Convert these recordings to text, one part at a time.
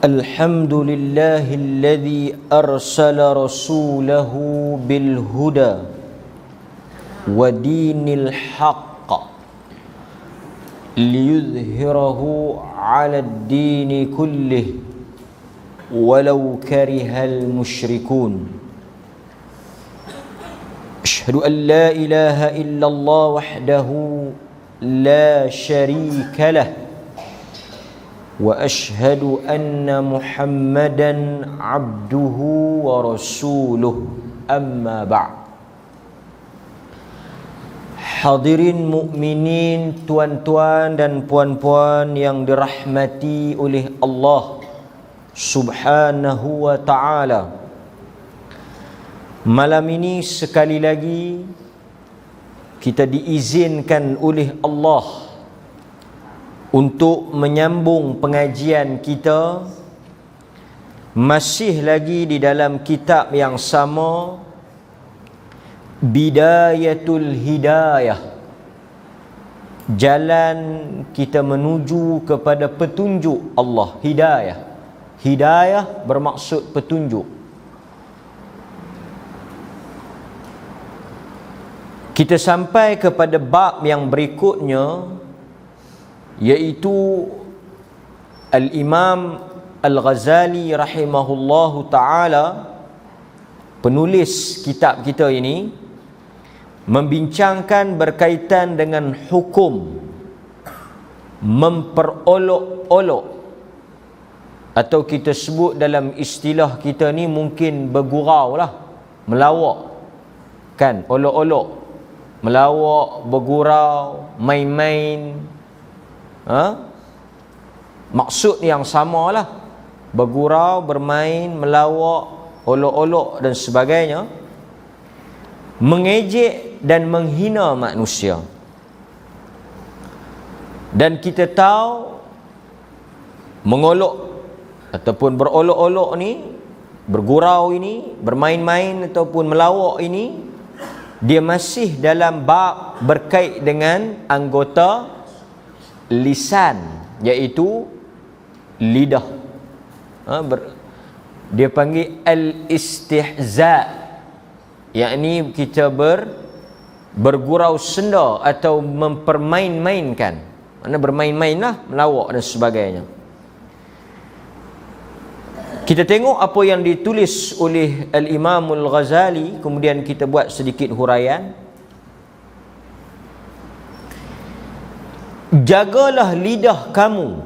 الحمد لله الذي أرسل رسوله بالهدى ودين الحق ليظهره على الدين كله ولو كره المشركون أشهد أن لا إله إلا الله وحده لا شريك له وأشهد أن محمدا عبده ورسوله أما بعد. Hadirin mukminin, tuan-tuan dan puan-puan yang dirahmati oleh Allah Subhanahu wa ta'ala, malam ini sekali lagi kita diizinkan oleh Allah untuk menyambung pengajian kita masih lagi di dalam kitab yang sama, Bidayatul Hidayah, jalan kita menuju kepada petunjuk Allah. Hidayah bermaksud petunjuk. Kita sampai kepada bab yang berikutnya, iaitu Al-Imam Al-Ghazali rahimahullahu ta'ala, penulis kitab kita ini, membincangkan berkaitan dengan hukum memperolok-olok, atau kita sebut dalam istilah kita ni mungkin bergurau lah, melawak kan, olok-olok, melawak, bergurau, main-main, maksud yang sama lah, bergurau, bermain, melawak, olok-olok dan sebagainya, mengejek dan menghina manusia. Dan kita tahu mengolok ataupun berolok-olok ni, bergurau ini, bermain-main ataupun melawak ini, dia masih dalam bab berkait dengan anggota lisan, iaitu lidah. Dia panggil al-istihza', yakni kita bergurau senda atau mempermain-mainkan. Mana bermain-main lah, melawak dan sebagainya. Kita tengok apa yang ditulis oleh Al-Imam Al-Ghazali, kemudian kita buat sedikit huraian. Jagalah lidah kamu,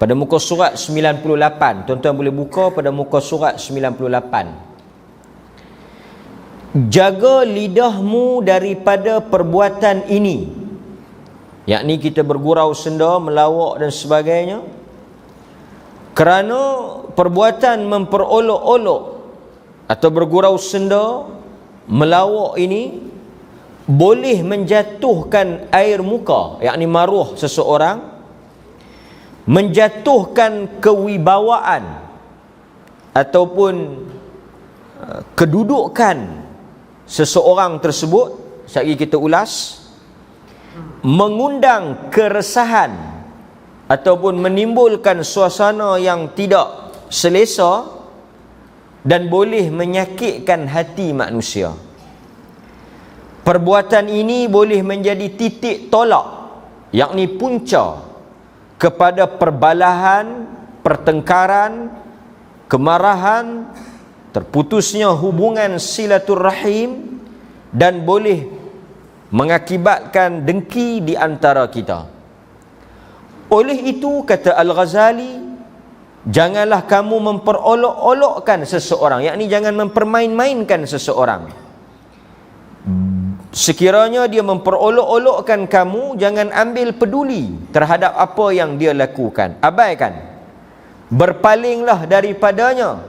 pada muka surat 98. Tuan-tuan boleh buka pada muka surat 98. Jaga lidahmu daripada perbuatan ini, yakni kita bergurau senda, melawak dan sebagainya, kerana perbuatan memperolok-olok atau bergurau senda, melawak ini boleh menjatuhkan air muka, yakni maruah seseorang, menjatuhkan kewibawaan ataupun kedudukan seseorang tersebut. Sekali kita ulas, mengundang keresahan ataupun menimbulkan suasana yang tidak selesa dan boleh menyakitkan hati manusia. Perbuatan ini boleh menjadi titik tolak, yakni punca kepada perbalahan, pertengkaran, kemarahan, terputusnya hubungan silaturrahim, dan boleh mengakibatkan dengki di antara kita. Oleh itu, kata Al-Ghazali, janganlah kamu memperolok-olokkan seseorang, yakni jangan mempermain-mainkan seseorang. Sekiranya dia memperolok-olokkan kamu, jangan ambil peduli terhadap apa yang dia lakukan, abaikan, berpalinglah daripadanya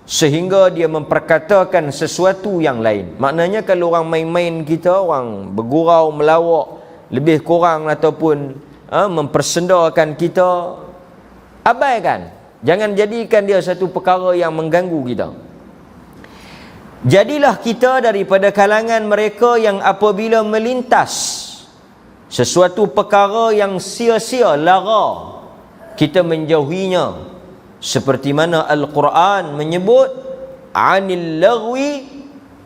sehingga dia memperkatakan sesuatu yang lain. Maknanya kalau orang main-main kita, orang bergurau, melawak lebih kurang ataupun mempersendakan kita, abaikan, jangan jadikan dia satu perkara yang mengganggu kita. Jadilah kita daripada kalangan mereka yang apabila melintas sesuatu perkara yang sia-sia, lara, kita menjauhinya seperti mana Al-Quran menyebut anil lagwi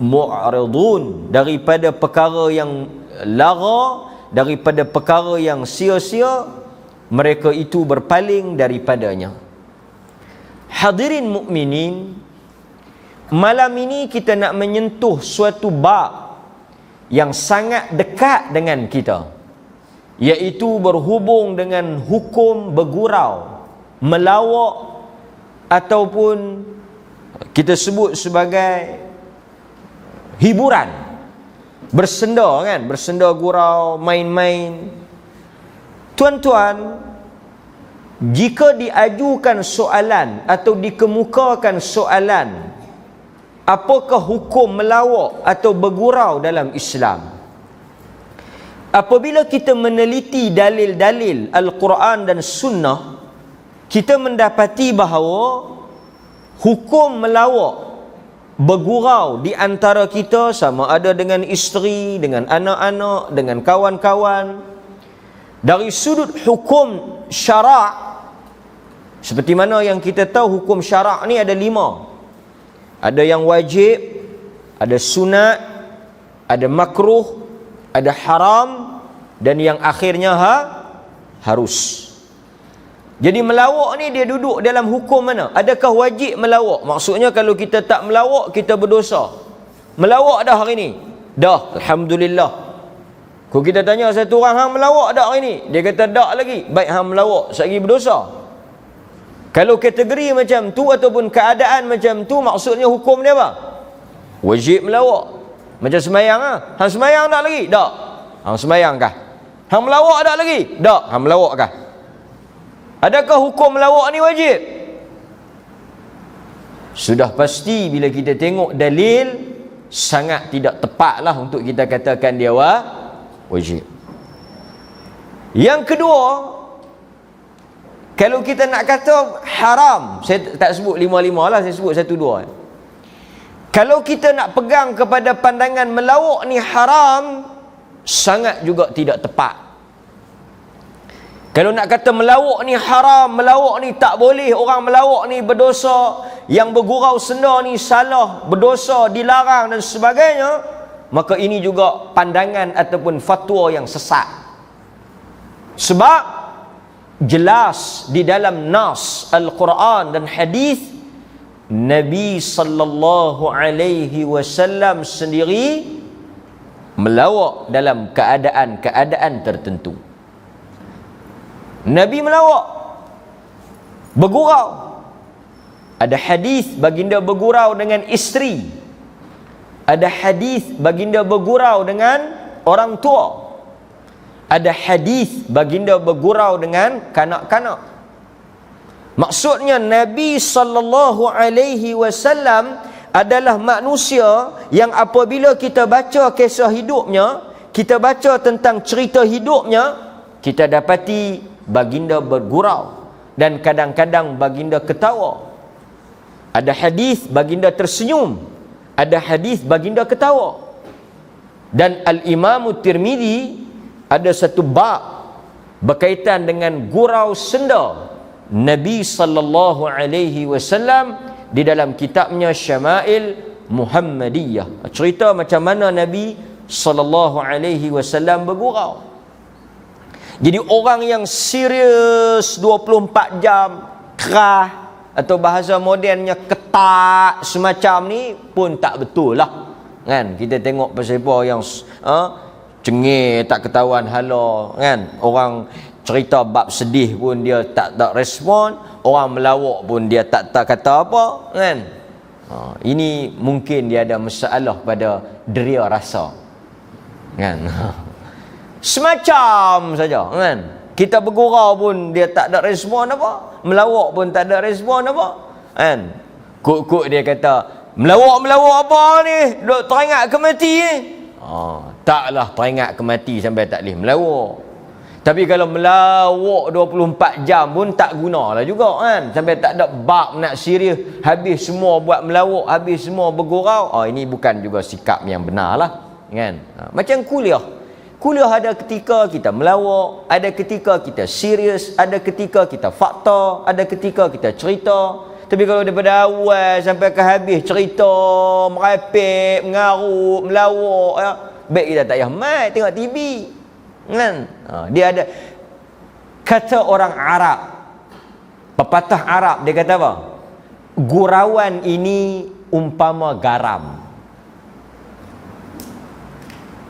mu'ridun, daripada perkara yang lara, daripada perkara yang sia-sia, mereka itu berpaling daripadanya. Hadirin mukminin, malam ini kita nak menyentuh suatu bab yang sangat dekat dengan kita, iaitu berhubung dengan hukum bergurau, melawak, ataupun kita sebut sebagai hiburan, bersenda kan, bersenda gurau, main-main. Tuan-tuan, jika diajukan soalan atau dikemukakan soalan, apakah hukum melawak atau bergurau dalam Islam? Apabila kita meneliti dalil-dalil Al-Quran dan Sunnah, kita mendapati bahawa hukum melawak, bergurau di antara kita, sama ada dengan isteri, dengan anak-anak, dengan kawan-kawan, dari sudut hukum syarak, seperti mana yang kita tahu hukum syarak ni ada 5. Ada yang wajib, ada sunat, ada makruh, ada haram, dan yang akhirnya harus. Jadi melawak ni dia duduk dalam hukum mana? Adakah wajib melawak? Maksudnya kalau kita tak melawak, kita berdosa. Melawak dah hari ni? Dah, alhamdulillah. Kalau kita tanya satu orang, hang melawak dah hari ni? Dia kata tak lagi. Baik, hang melawak, sekali berdosa. Kalau kategori macam tu ataupun keadaan macam tu, maksudnya hukum dia apa? Wajib melawak. Macam semayang lah. Hang semayang tak lagi? Tak. Hang semayang kah? Hang melawak tak lagi? Tak. Hang melawak kah? Adakah hukum melawak ni wajib? Sudah pasti bila kita tengok dalil, sangat tidak tepatlah untuk kita katakan dia wajib. Yang kedua, kalau kita nak kata haram, saya tak sebut 5-5 lah, saya sebut 1-2. Kalau kita nak pegang kepada pandangan melawak ni haram, sangat juga tidak tepat. Kalau nak kata melawak ni haram, melawak ni tak boleh, orang melawak ni berdosa, yang bergurau senda ni salah, berdosa, dilarang dan sebagainya, maka ini juga pandangan ataupun fatwa yang sesat. Sebab jelas di dalam nas Al-Quran dan hadis, Nabi sallallahu alaihi wasallam sendiri melawak dalam keadaan-keadaan tertentu. Nabi melawak, bergurau. Ada hadis baginda bergurau dengan isteri. Ada hadis baginda bergurau dengan orang tua. Ada hadis baginda bergurau dengan kanak-kanak. Maksudnya Nabi sallallahu alaihi wasallam adalah manusia yang apabila kita baca kisah hidupnya, kita baca tentang cerita hidupnya, kita dapati baginda bergurau dan kadang-kadang baginda ketawa. Ada hadis baginda tersenyum, ada hadis baginda ketawa. Dan Al-Imam Tirmizi ada satu bab berkaitan dengan gurau senda Nabi sallallahu alaihi wasallam di dalam kitabnya Syama'il Muhammadiyah. Cerita macam mana Nabi sallallahu alaihi wasallam bergurau. Jadi orang yang serius 24 jam, kerah, atau bahasa modernnya ketat semacam ni pun tak betul lah. Kan? Kita tengok pasal apa yang cengih, tak ketahuan hala. Kan? Orang cerita bab sedih pun dia tak respon. Orang melawak pun dia tak kata apa. Kan? Ini mungkin dia ada masalah pada deria rasa. Kan? Semacam saja, kan? Kita bergurau pun dia tak ada respon apa, melawak pun tak ada respon apa, kan? Kok dia kata melawak apa ni, duk teringat ke mati ni? Taklah teringat ke mati sampai tak boleh melawak. Tapi kalau melawak 24 jam pun tak gunalah juga, kan? Sampai tak ada bab nak serius, habis semua buat melawak, habis semua bergurau. Ini bukan juga sikap yang benar lah, kan? Macam kuliah. Kuliah ada ketika kita melawak, ada ketika kita serius, ada ketika kita fakta, ada ketika kita cerita. Tapi kalau daripada awal sampai ke habis cerita, merapik, mengarut, melawak, ya, baik kita tak payah mai tengok TV. Kan? Dia ada kata orang Arab, pepatah Arab, dia kata apa? Gurauan ini umpama garam.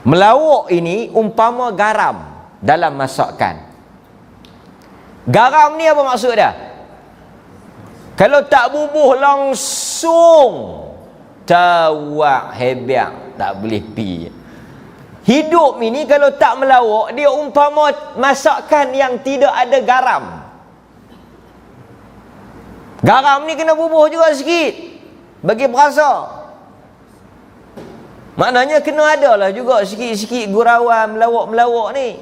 Melawak ini umpama garam dalam masakan. Garam ni apa maksud dia? Kalau tak bubuh langsung, tawak hebat, tak boleh pi. Hidup ini kalau tak melawak, dia umpama masakan yang tidak ada garam. Garam ni kena bubuh juga sikit bagi berasa. Maknanya kena ada lah juga sikit-sikit gurauan melawak-melawak ni,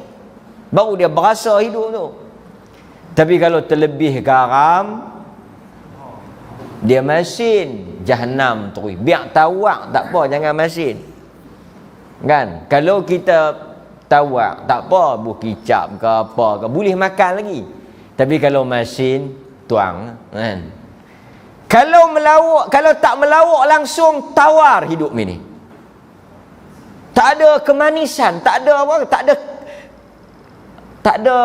baru dia berasa hidup tu. Tapi kalau terlebih garam, dia masin Jahannam terus. Biar tawak tak apa, jangan masin. Kan? Kalau kita tawak tak apa, buh kicap ke apa ke, boleh makan lagi. Tapi kalau masin, tuang kan. Kalau melawak, kalau tak melawak langsung, tawar hidup ini. Tak ada kemanisan, tak ada apa, tak ada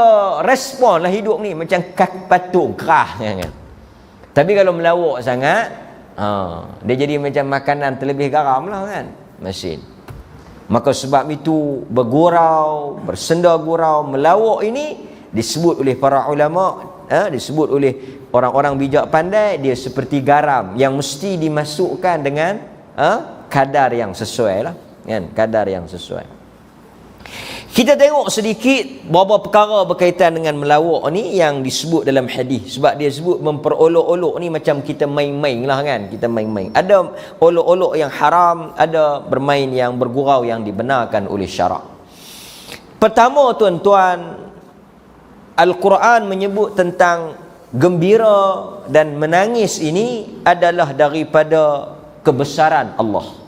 respon lah hidup ni, macam kaki patung kerah kan. Tapi kalau melawak sangat, dia jadi macam makanan terlebih garam lah kan, masin. Maka sebab itu bergurau, bersenda gurau, melawak ini disebut oleh para ulama, disebut oleh orang-orang bijak pandai, dia seperti garam yang mesti dimasukkan dengan kadar yang sesuai lah. Kan, kadar yang sesuai. Kita tengok sedikit beberapa perkara berkaitan dengan melawak ni yang disebut dalam hadis. Sebab dia sebut memperolok-olok ni macam kita main-main lah kan. Kita main-main. Ada olok-olok yang haram, ada bermain yang bergurau yang dibenarkan oleh syarak. Pertama tuan-tuan, Al-Quran menyebut tentang gembira dan menangis ini adalah daripada kebesaran Allah.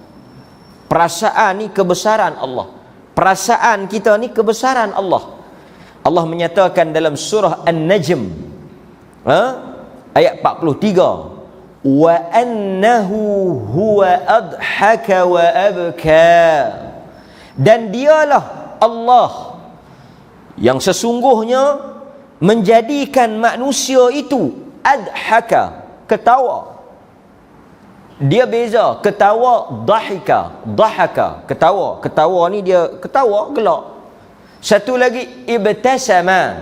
Perasaan ni kebesaran Allah. Perasaan kita ni kebesaran Allah. Allah menyatakan dalam surah An-Najm ayat 43, wa annahu huwa adhaka wa abka, dan dialah Allah yang sesungguhnya menjadikan manusia itu adhaka, ketawa. Dia beza ketawa, dahaka, ketawa ni dia ketawa gelak. Satu lagi ibtasama,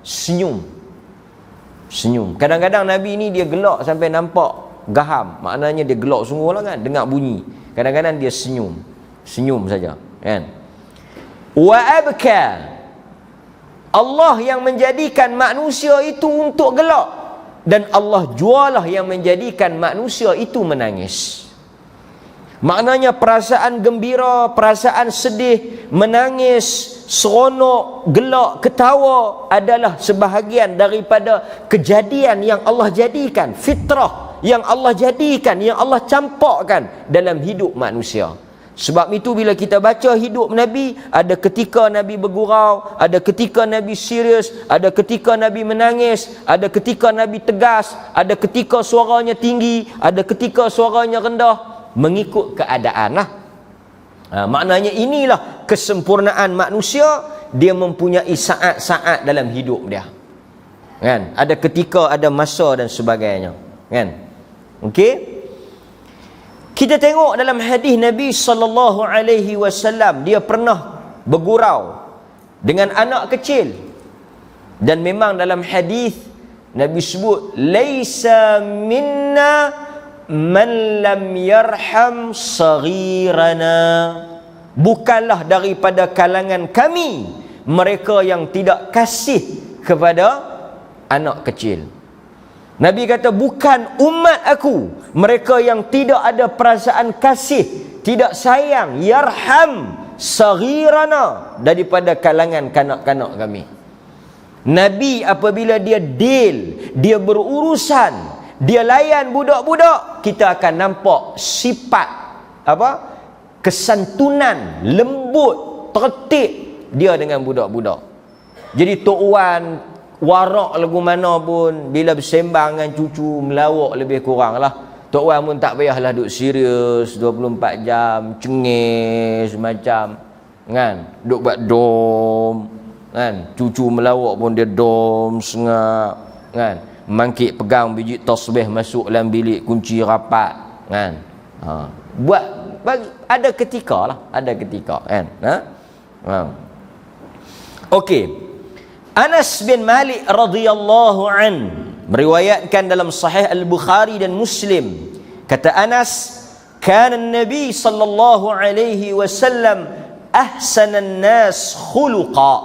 senyum. Kadang-kadang Nabi ni dia gelak sampai nampak gaham, maknanya dia gelak sungguh lah kan, dengar bunyi. Kadang-kadang dia senyum saja kan. Wa abka, Allah yang menjadikan manusia itu untuk gelak, dan Allah jualah yang menjadikan manusia itu menangis. Maknanya perasaan gembira, perasaan sedih, menangis, seronok, gelak, ketawa adalah sebahagian daripada kejadian yang Allah jadikan, fitrah yang Allah jadikan, yang Allah campakkan dalam hidup manusia. Sebab itu bila kita baca hidup Nabi, ada ketika Nabi bergurau, ada ketika Nabi serius, ada ketika Nabi menangis, ada ketika Nabi tegas, ada ketika suaranya tinggi, ada ketika suaranya rendah, mengikut keadaan lah. Maknanya inilah kesempurnaan manusia, dia mempunyai saat-saat dalam hidup dia. Kan? Ada ketika, ada masa dan sebagainya. Kan? Okey? Kita tengok dalam hadis Nabi sallallahu alaihi wasallam, dia pernah bergurau dengan anak kecil. Dan memang dalam hadis Nabi sebut, laisa minna man lam yarham saghirana, bukanlah daripada kalangan kami mereka yang tidak kasih kepada anak kecil. Nabi kata, bukan umat aku mereka yang tidak ada perasaan kasih, tidak sayang, yarham saghirana, daripada kalangan kanak-kanak kami. Nabi apabila dia deal, dia berurusan, dia layan budak-budak, kita akan nampak sifat kesantunan, lembut, tertib, dia dengan budak-budak. Jadi Tok Wan warak lagu mana pun, bila bersembang dengan cucu melawak lebih kurang lah. Tok Wan pun tak payahlah duk serius 24 jam, cengis macam kan, duk buat dom kan, cucu melawak pun dia dom sengap kan, mangkit pegang biji tasbih masuk dalam bilik kunci rapat kan. Buat bagi, ada ketika lah, ada ketika kan. Okey. Anas bin Malik radhiyallahu an meriwayatkan dalam Sahih Al-Bukhari dan Muslim, kata Anas, kana an-nabi sallallahu alaihi wasallam ahsanan nas khuluqa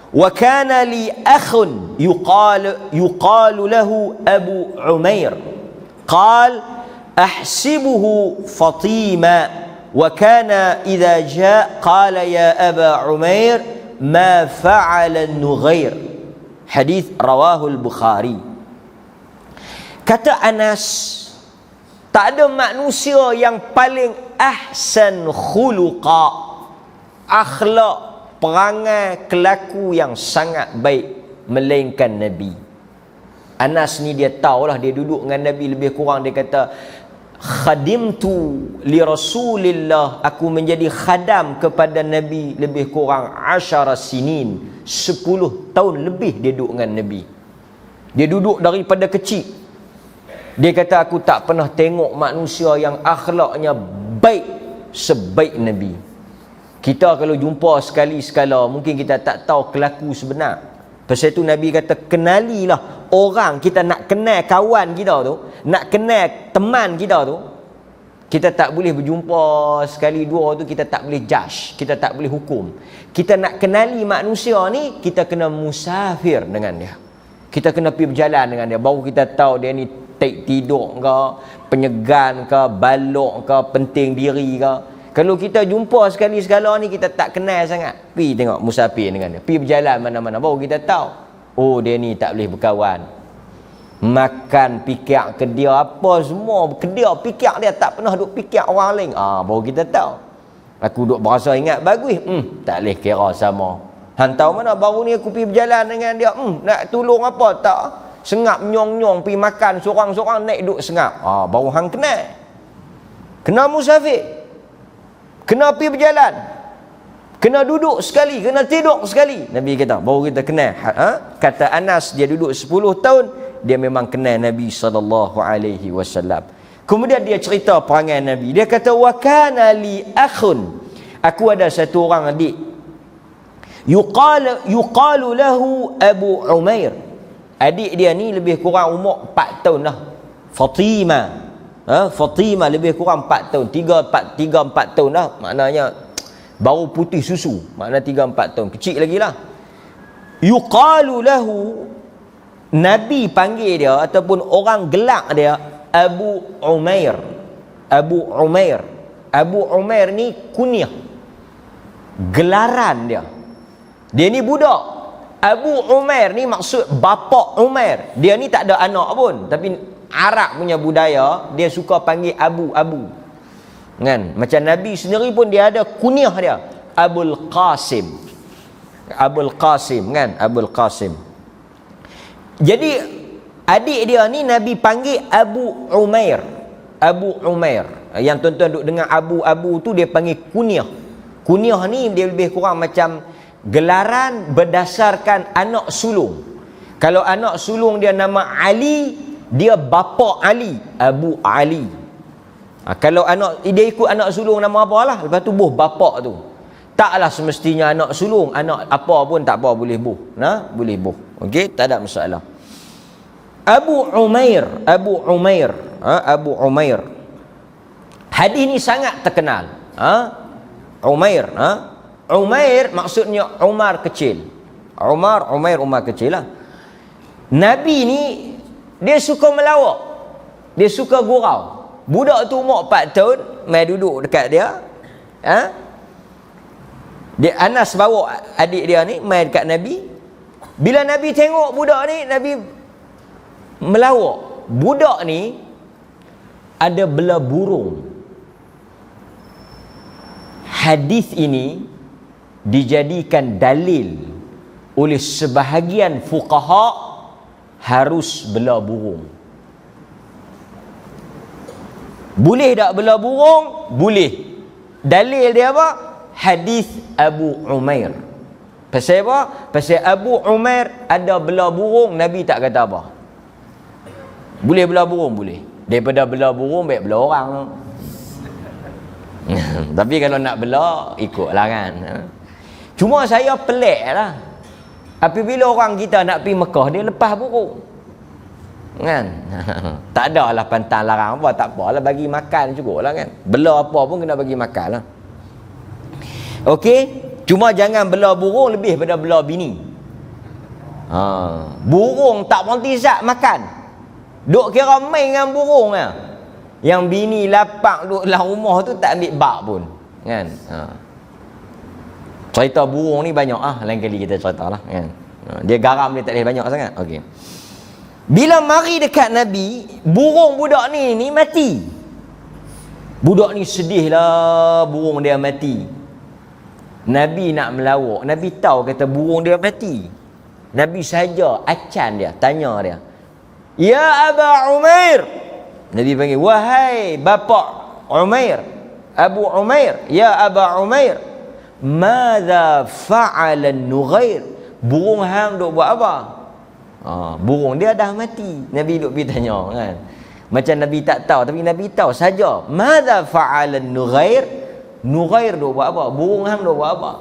wa kana li akhun yuqalu lahu Abu Umair qal ahsibuhu Fatima wa kana idza jaa qala ya Aba Umair ma fa'ala Nughair. Hadis rawahul Bukhari. Kata Anas, tak ada manusia yang paling ahsan khuluqa, akhlak, perangai, kelaku yang sangat baik melainkan Nabi. Anas ni dia tahulah, dia duduk dengan Nabi lebih kurang, dia kata khadimtu li Rasulillah, aku menjadi khadam kepada Nabi lebih kurang 10 sinin, 10 tahun lebih dia duduk dengan Nabi. Dia duduk daripada kecil. Dia kata aku tak pernah tengok manusia yang akhlaknya baik sebaik Nabi. Kita kalau jumpa sekali-sekala mungkin kita tak tahu kelaku sebenar. Pasal itu Nabi kata kenalilah orang kita nak kenal kawan kita tu, nak kenal teman kita tu. Kita tak boleh berjumpa sekali dua tu, kita tak boleh judge, kita tak boleh hukum. Kita nak kenali manusia ni, kita kena musafir dengan dia. Kita kena pergi berjalan dengan dia, baru kita tahu dia ni tidur ke, penyegan ke, balok ke, penting diri ke. Kalau kita jumpa sekali-sekala ni kita tak kenal sangat, pergi tengok musafir dengan dia, pergi berjalan mana-mana, baru kita tahu, oh dia ni tak boleh berkawan. Makan pikir ke dia apa semua, ke dia pikir dia, tak pernah duk pikir orang lain. Baru kita tahu. Aku duk berasa ingat bagus, tak boleh kira sama. Tahu mana baru ni aku pergi berjalan dengan dia, nak tolong apa tak, sengap nyong-nyong pergi makan seorang-seorang, naik duk sengap. Baru hang kenal. Kena musafir, kena pergi berjalan, kena duduk sekali, kena tidur sekali. Nabi kata baru kita kenal. Kata Anas, dia duduk 10 tahun, dia memang kenal Nabi SAW. Kemudian dia cerita perangai Nabi. Dia kata wa kana li akhun, aku ada satu orang adik, yuqalu lahu Abu Umair. Adik dia ni lebih kurang umur 4 tahun lah, Fatima. Fatima lebih kurang 4 tahun, 3-4 tahun lah, maknanya baru putih susu, maknanya 3-4 tahun, kecil lagi lah. Yuqalu lahu, Nabi panggil dia ataupun orang gelak dia Abu Umair. Abu Umair. Abu Umair ni kunyah, gelaran dia. Dia ni budak. Abu Umair ni maksud bapa Umair. Dia ni tak ada anak pun, tapi Arab punya budaya dia suka panggil Abu kan. Macam Nabi sendiri pun dia ada kunyah dia, Abul Qasim. Abul Qasim kan, Abul Qasim. Jadi adik dia ni Nabi panggil Abu Umair. Abu Umair. Yang tuan-tuan duk dengar Abu tu dia panggil kunyah. Kunyah ni dia lebih kurang macam gelaran berdasarkan anak sulung. Kalau anak sulung dia nama Ali, dia bapa Ali, Abu Ali. Kalau anak dia ikut anak sulung nama apa lah, lepas tu buh bapa tu. Taklah semestinya anak sulung, anak apa pun tak apa, boleh buh. Boleh buh. Okey, tak ada masalah. Abu Umair, Abu Umair, Abu Umair. Hadis ni sangat terkenal. Umair, Umair maksudnya Umar kecil. Umar kecil lah. Nabi ni dia suka melawak, dia suka gurau. Budak tu umur 4 tahun, mai duduk dekat dia. Dia Anas bawa adik dia ni mai dekat Nabi. Bila Nabi tengok budak ni, Nabi melawak. Budak ni ada bela burung. Hadis ini dijadikan dalil oleh sebahagian fuqaha harus bela burung. Boleh tak bela burung? Boleh. Dalil dia apa? Hadis Abu Umair. Pasal apa? Pasal Abu Umair ada bela burung, Nabi tak kata apa. Boleh bela burung? Boleh. Daripada bela burung, baik bela orang. Tapi kalau nak bela, ikutlah kan. Cuma saya pelik lah. Apabila orang kita nak pergi Mekah, dia lepas burung. Kan? Tak ada lah pantang larang apa, tak apalah, bagi makan cukup lah kan. Bela apa pun kena bagi makan lah. Okey? Cuma jangan bela burung lebih daripada bela bini. Burung tak berhenti zat makan. Duk kira main dengan burung lah. Yang bini lapak duduk dalam rumah tu tak ambil bak pun. Kan? Cerita burung ni banyak lain kali kita cerita lah kan. Dia garam dia tak boleh banyak sangat. Okey. Bila mari dekat Nabi, burung budak ni mati. Budak ni sedih lah, burung dia mati. Nabi nak melawak, Nabi tahu kata burung dia mati. Nabi saja acan dia, tanya dia, "Ya Aba Umair." Nabi panggil, "Wahai bapa Umair, Abu Umair, ya Aba Umair, madza fa'ala an-nughair?" Burung hang duk buat apa? Burung dia dah mati. Nabi duk pergi tanya kan. Macam Nabi tak tahu, tapi Nabi tahu saja. Madza fa'ala an-nughair? Nughair duk buat apa? Burung hang duk buat apa?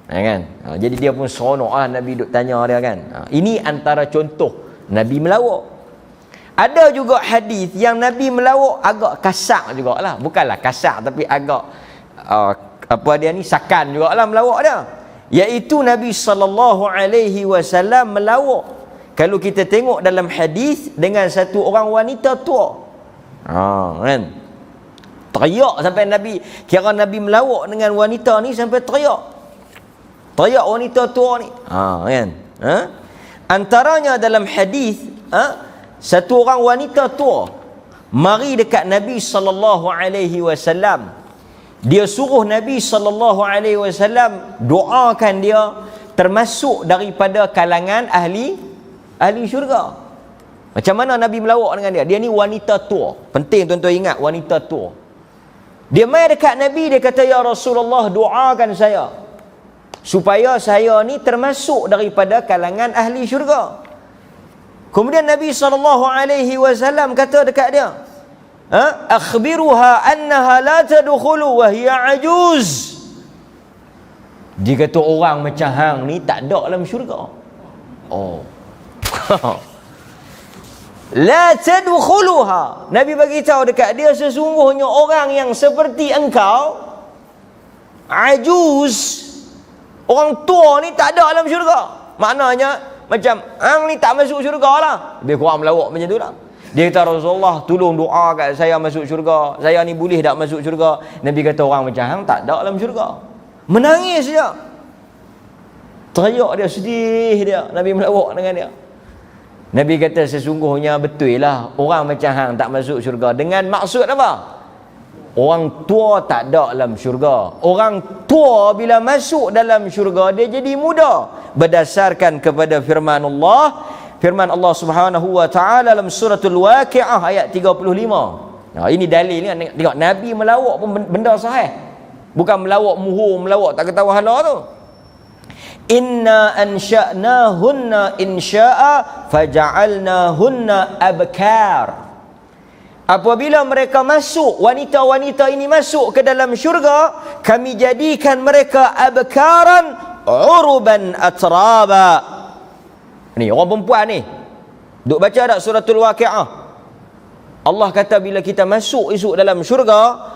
Kan? Jadi dia pun seronok lah Nabi duk tanya dia kan. Ini antara contoh Nabi melawak. Ada juga hadis yang Nabi melawak agak kasar jugalah. Bukanlah kasar tapi agak apa dia ni, sakan jugalah melawak dia. Iaitu Nabi SAW melawak. Kalau kita tengok dalam hadis dengan satu orang wanita tua. Kan? Teriak sampai Nabi, kira Nabi melawak dengan wanita ni sampai teriak. Teriak wanita tua ni. Kan? Antaranya dalam hadis, satu orang wanita tua mari dekat Nabi SAW. Dia suruh Nabi SAW doakan dia termasuk daripada kalangan ahli syurga. Macam mana Nabi melawak dengan dia? Dia ni wanita tua. Penting tuan-tuan ingat, wanita tua. Dia mai dekat Nabi, dia kata, "Ya Rasulullah, doakan saya supaya saya ni termasuk daripada kalangan ahli syurga." Kemudian Nabi SAW kata dekat dia, "Akhbiruha annaha la tadkhulu wa hiya ajuz." Dia kata orang macam hang ni tak ada dalam syurga. La tadkhuluha. Nabi bagi tahu dekat dia, sesungguhnya orang yang seperti engkau, ajuz, orang tua ni tak ada dalam syurga. Maknanya macam hang ni tak masuk syurga lah. Lebih kurang melawak macam tu lah. Dia kata, "Rasulullah, tolong doa kat saya masuk syurga. Saya ni boleh tak masuk syurga?" Nabi kata orang macam hang tak ada dalam syurga. Menangis dia. Teriak dia, sedih dia. Nabi melawak dengan dia. Nabi kata sesungguhnya betul lah orang macam hang tak masuk syurga. Dengan maksud apa? Orang tua tak ada dalam syurga. Orang tua bila masuk dalam syurga dia jadi muda. Berdasarkan kepada firman Allah Subhanahu wa taala dalam suratul Waqiah ayat 35. Ini dalil ni. Tengok Nabi melawak pun benda sahih. Bukan melawak muhur, melawak tak ketawa hala tu. Inna ansha'nahunna insya'a faja'alnahunna abkar. Apabila mereka masuk, wanita-wanita ini masuk ke dalam syurga, kami jadikan mereka abkaran uruban atraba. Ni orang perempuan ni. Duk baca tak suratul Waqiah? Allah kata bila kita masuk esok dalam syurga,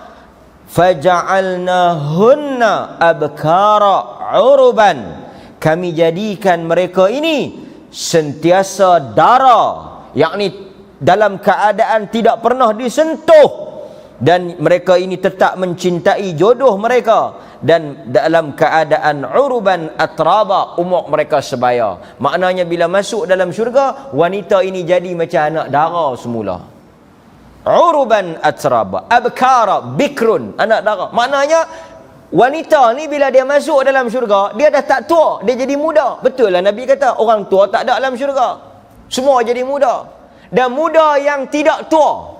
faja'alnahunna abkara uruban. Kami jadikan mereka ini sentiasa dara, yakni dalam keadaan tidak pernah disentuh, dan mereka ini tetap mencintai jodoh mereka, dan dalam keadaan uruban atraba, umur mereka sebaya. Maknanya bila masuk dalam syurga, wanita ini jadi macam anak dara semula. Uruban atraba, abkara, bikrun, anak dara. Maknanya Wanita ni bila dia masuk dalam syurga, dia dah tak tua, dia jadi muda. Betul lah Nabi kata, orang tua tak ada dalam syurga. Semua jadi muda. Dan muda yang tidak tua.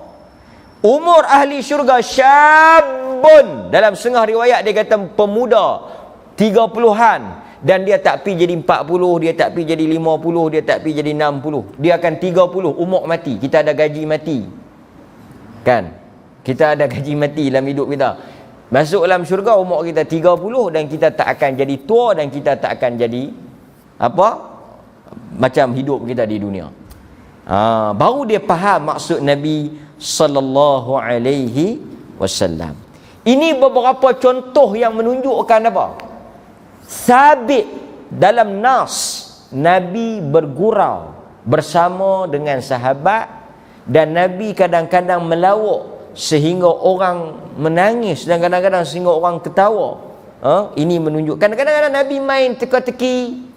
Umur ahli syurga syabun. Dalam setengah riwayat dia kata pemuda 30-an. Dan dia tak pi jadi 40, dia tak pi jadi 50, dia tak pi jadi 60. Dia akan 30, umur mati. Kita ada gaji mati. Kan? Kita ada gaji mati dalam hidup kita. Masuk dalam syurga umur kita 30 dan kita tak akan jadi tua dan kita tak akan jadi apa? Macam hidup kita di dunia. Baru dia faham maksud Nabi sallallahu alaihi wasallam. Ini beberapa contoh yang menunjukkan apa? Sabit dalam nas Nabi bergurau bersama dengan sahabat dan Nabi kadang-kadang melawak sehingga orang menangis dan kadang-kadang sehingga orang ketawa. Ini menunjukkan kadang-kadang Nabi main teka-teki.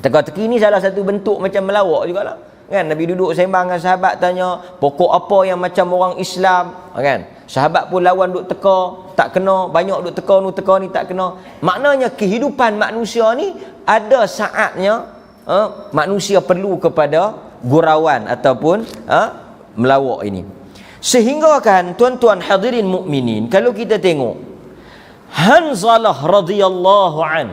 Teka-teki ni salah satu bentuk macam melawak jugalah. Kan Nabi duduk sembang dengan sahabat, tanya pokok apa yang macam orang Islam, kan? Sahabat pun lawan duk teka, tak kena, banyak duk teka ni tak kena. Maknanya kehidupan manusia ni ada saatnya manusia perlu kepada gurauan ataupun melawak ini. Sehingga kan tuan-tuan hadirin mukminin, kalau kita tengok Hanzalah radhiyallahu an,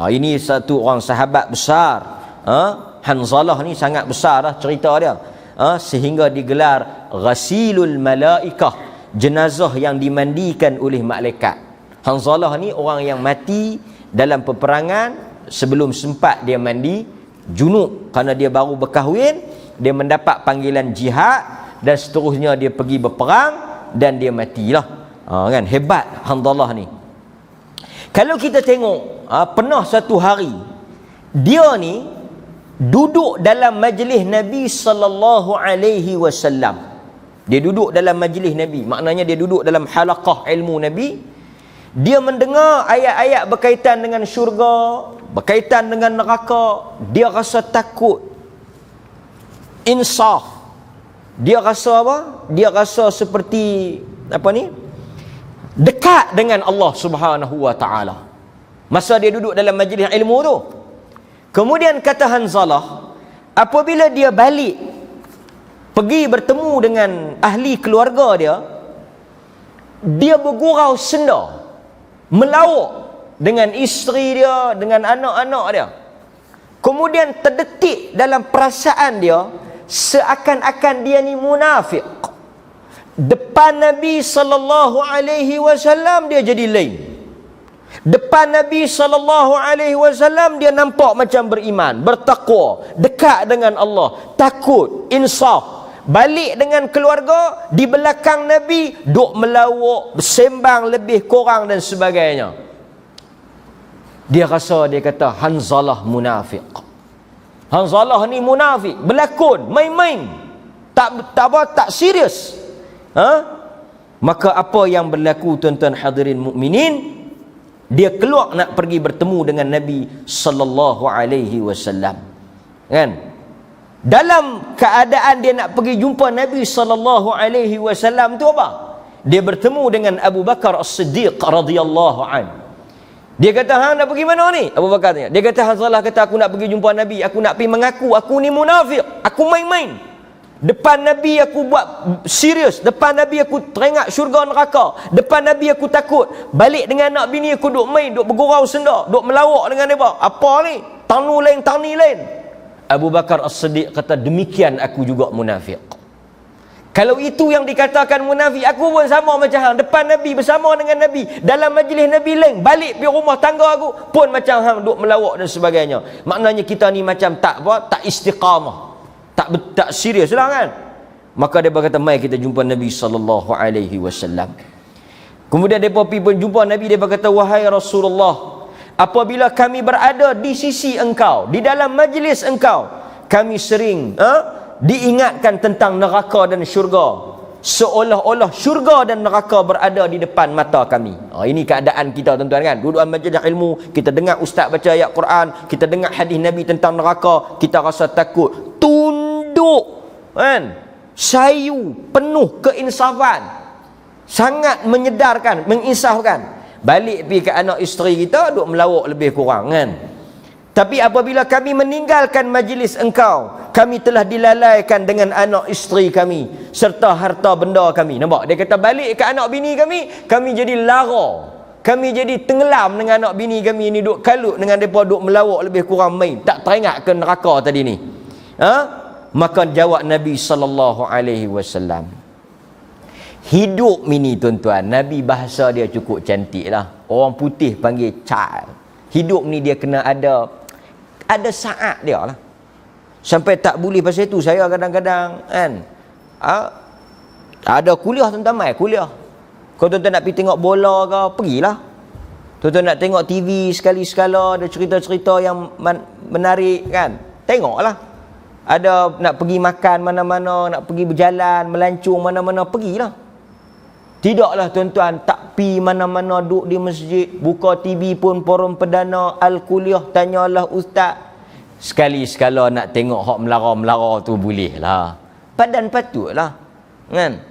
ini satu orang sahabat besar. Hanzalah ni sangat besar lah cerita dia. Sehingga digelar ghasilul malaikah, jenazah yang dimandikan oleh malaikat. Hanzalah ni orang yang mati dalam peperangan sebelum sempat dia mandi junub kerana dia baru berkahwin, dia mendapat panggilan jihad dan seterusnya dia pergi berperang dan dia matilah. Kan hebat Hanzalah ni. Kalau kita tengok pernah satu hari dia ni duduk dalam majlis Nabi sallallahu alaihi wasallam. Dia duduk dalam majlis Nabi, maknanya dia duduk dalam halaqah ilmu Nabi. Dia mendengar ayat-ayat berkaitan dengan syurga, berkaitan dengan neraka. Dia rasa takut, insaf. Dia rasa apa? Dia rasa seperti apa ni? Dekat dengan Allah Subhanahu wa taala. Masa dia duduk dalam majlis ilmu tu. Kemudian kata Hanzalah, apabila dia balik pergi bertemu dengan ahli keluarga dia, dia bergurau senda, melawak dengan isteri dia, dengan anak-anak dia. Kemudian terdetik dalam perasaan dia seakan-akan dia ni munafik. Depan Nabi sallallahu alaihi wasallam dia jadi lain. Depan Nabi sallallahu alaihi wasallam dia nampak macam beriman, bertakwa, dekat dengan Allah, takut, insaf. Balik dengan keluarga, di belakang Nabi duk melawak, bersembang lebih kurang dan sebagainya. Dia rasa, dia kata Hanzalah munafik. Hanzalah ni munafik, berlakon, main-main, tak serius. Maka apa yang berlaku tuan-tuan hadirin mukminin? Dia keluar nak pergi bertemu dengan Nabi sallallahu alaihi wasallam. Kan? Dalam keadaan dia nak pergi jumpa Nabi sallallahu alaihi wasallam tu apa? Dia bertemu dengan Abu Bakar As-Siddiq radhiyallahu an. Dia kata, "Hang nak pergi mana ni?" Abu Bakar tanya. Dia kata, "Hanzalah kata aku nak pergi jumpa Nabi, aku nak pergi mengaku aku ni munafik, aku main-main. Depan Nabi aku buat serius, depan Nabi aku teringat syurga neraka, depan Nabi aku takut. Balik dengan anak bini aku duk main, duk bergurau senda, duk melawak dengan mereka. Apa ni? Tanu lain, tani lain." Abu Bakar As-Siddiq kata, "Demikian aku juga munafik." Kalau itu yang dikatakan munafik, aku pun sama macam hang. Depan Nabi, bersama dengan Nabi, dalam majlis Nabi lain, balik pergi rumah tangga aku pun macam hang, duk melawak dan sebagainya. Maknanya kita ni macam tak istiqamah, tak serius lah kan. Maka dia berkata, "Mai kita jumpa Nabi sallallahu alaihi wasallam." Kemudian dia pergi pun jumpa Nabi, dia berkata, "Wahai Rasulullah, apabila kami berada di sisi engkau, di dalam majlis engkau, kami sering diingatkan tentang neraka dan syurga, seolah-olah syurga dan neraka berada di depan mata kami." Ini keadaan kita tuan-tuan kan. Duduk dalam majlis ilmu, kita dengar ustaz baca ayat Quran, kita dengar hadis Nabi tentang neraka, kita rasa takut, tunduk kan, sayu, penuh keinsafan, sangat menyedarkan, menginsafkan. Balik pergi ke anak isteri kita, duk melawak lebih kurang kan. Tapi apabila kami meninggalkan majlis engkau, kami telah dilalaikan dengan anak isteri kami serta harta benda kami. Nampak? Dia kata balik ke anak bini kami jadi lara. Kami jadi tenggelam dengan anak bini kami ni, duk kalut dengan mereka, duk melawak lebih kurang main. Tak teringat ke neraka tadi ni. Maka jawab Nabi SAW, hidup ini tuan-tuan, Nabi bahasa dia cukup cantik lah. Orang putih panggil child. Hidup ni dia kena ada saat dia lah. Sampai tak boleh pasal itu saya kadang-kadang kan ada kuliah tuan-tuan, mai kuliah. Kalau tuan-tuan nak pergi tengok bola ke, pergilah. Tuan-tuan nak tengok TV sekali-sekala, ada cerita-cerita yang menarik kan, tengoklah. Ada nak pergi makan mana-mana, nak pergi berjalan, melancong mana-mana, pergilah. Tidaklah tuan-tuan tak pi mana-mana, duduk di masjid, buka TV pun forum perdana, al-kuliah, tanyalah ustaz. Sekali-sekala nak tengok hak melara-melara tu boleh lah. Padan patutlah. Kan?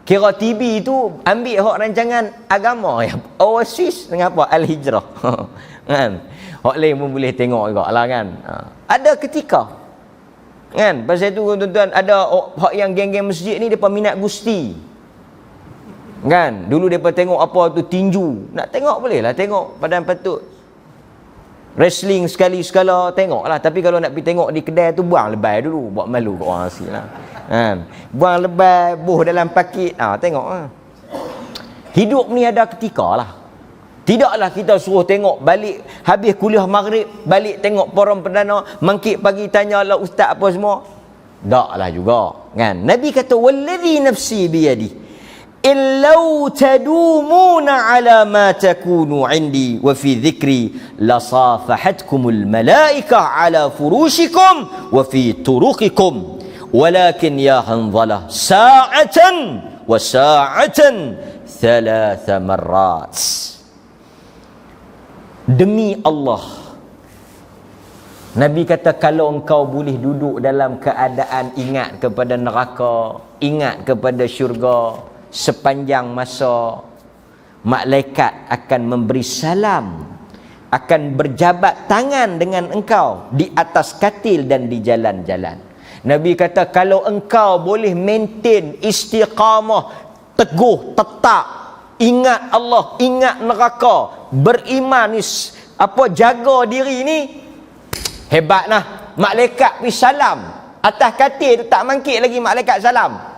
Kira TV tu ambil hak rancangan agama ya. Oasis dengan apa? Al-Hijrah. Kan? Hak lain pun boleh tengok juga lah kan. Ada ketika. Kan? Pasal tu tuan-tuan, ada hak yang geng-geng masjid ni depa minat gusti. Kan? Dulu depa tengok apa tu tinju. Nak tengok boleh lah, tengok padan patut. Wrestling sekali-sekala tengoklah. Tapi kalau nak pergi tengok di kedai tu, buang lebay dulu, buat malu kat orang asli lah. Kan? Buang lebay, buh dalam pakit. Tengok lah. Hidup ni ada ketika lah. Tidaklah kita suruh tengok balik habis kuliah maghrib, balik tengok forum perdana, mangkit pagi tanya lah ustaz apa semua. Taklah juga. Kan? Nabi kata wallazi nafsi biyadi illau tadumuna ala ma takunu indi wa fi dhikri lasafahatkumul malaika ala furushikum wa fi turuqikum walakin ya Hanzalah sa'atan wa sa'atan 3 marrat. Demi Allah, Nabi kata kalau engkau boleh duduk dalam keadaan ingat kepada neraka, ingat kepada syurga sepanjang masa, malaikat akan memberi salam, akan berjabat tangan dengan engkau di atas katil dan di jalan-jalan. Nabi kata kalau engkau boleh maintain istiqamah, teguh, tetap, ingat Allah, ingat neraka, beriman, jaga diri ni, hebatlah. Malaikat pergi salam atas katil tu, tak mangkit lagi malaikat salam.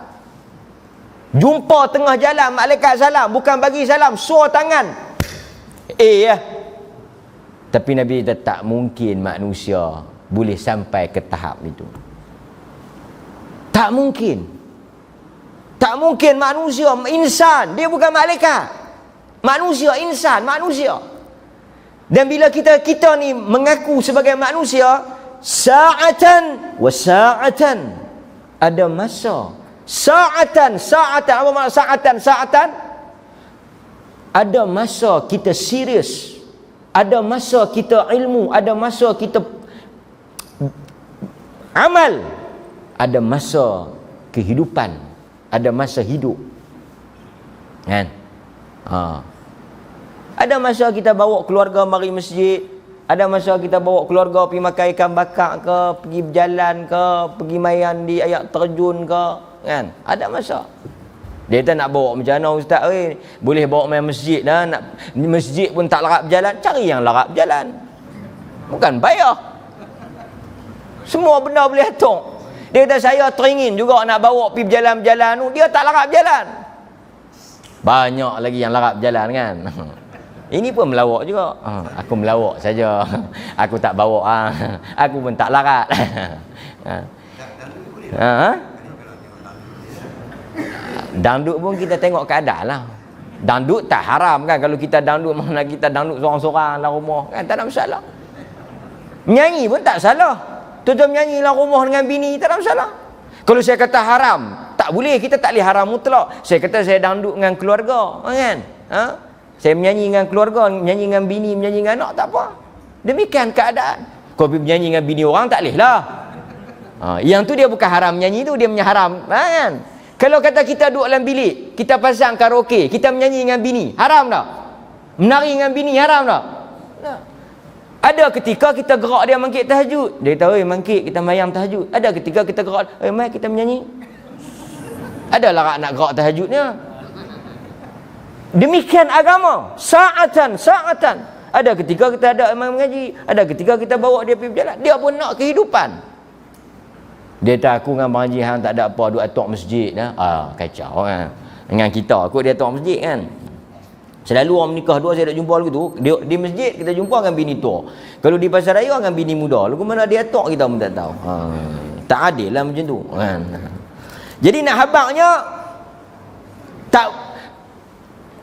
Jumpa tengah jalan malaikat salam, bukan bagi salam, suar tangan. Ya. Tapi Nabi kata tak mungkin manusia boleh sampai ke tahap itu. Tak mungkin. Tak mungkin manusia, insan, dia bukan malaikat. Manusia, insan, manusia. Dan bila kita ni mengaku sebagai manusia, sa'atan wa sa'atan, ada masa. Sa'atan apa maksud sa'atan? Ada masa kita serius, ada masa kita ilmu, ada masa kita amal, ada masa kehidupan, ada masa hidup. Kan? Ada masa kita bawa keluarga mari masjid, ada masa kita bawa keluarga pergi makan ikan bakar ke, pergi berjalan ke, pergi main di air terjun ke. Kan? Ada masa. Dia kata nak bawa macam mana ustaz? Boleh bawa main masjid dah. Masjid pun tak larat berjalan, cari yang larat berjalan. Bukan bayar. Semua benda boleh atur. Dia kata saya teringin juga nak bawa pergi berjalan-berjalan tu, dia tak larat berjalan. Banyak lagi yang larat berjalan kan. Ini pun melawak juga. Aku melawak saja. Aku tak bawa. Aku pun tak larat. Dangdut pun kita tengok keadaan lah. Dangdut tak haram kan. Kalau kita dangdut, mana kita dangdut seorang-seorang dalam rumah kan, tak ada masalah. Menyanyi pun tak salah. Tuan-tuan menyanyi dalam rumah dengan bini, tak ada masalah. Kalau saya kata haram, tak boleh. Kita tak boleh haram mutlak. Saya kata saya dangdut dengan keluarga kan. Saya menyanyi dengan keluarga, menyanyi dengan bini, menyanyi dengan anak, tak apa. Demikian keadaan. Kalau menyanyi dengan bini orang tak boleh lah. Yang tu dia bukan haram menyanyi tu, dia punya haram kan. Kalau kata kita duduk dalam bilik, kita pasang karaoke, kita menyanyi dengan bini, haram tak? Menari dengan bini, haram tak? Tak. Ada ketika kita gerak dia mangkit tahajud. Dia kata, oi mangkit kita mayam tahajud. Ada ketika kita gerak, oi mai kita menyanyi. Ada larak nak gerak tahajudnya. Demikian agama. Sa'atan. Ada ketika kita ada imam mengaji, ada ketika kita bawa dia pergi berjalan. Dia pun nak kehidupan. Dia kata aku dengan Abang Haji hang tak ada apa, duk atok masjid dah. Kacau kan. Dengan kita aku dia atok masjid kan. Selalu orang menikah dua saya tak jumpa lagu tu. Di masjid kita jumpa dengan bini tua. Kalau di pasar raya dengan bini muda. Lagu mana dia atok kita pun tak tahu. Tak adil lah macam tu kan. Jadi nak habaknya tak,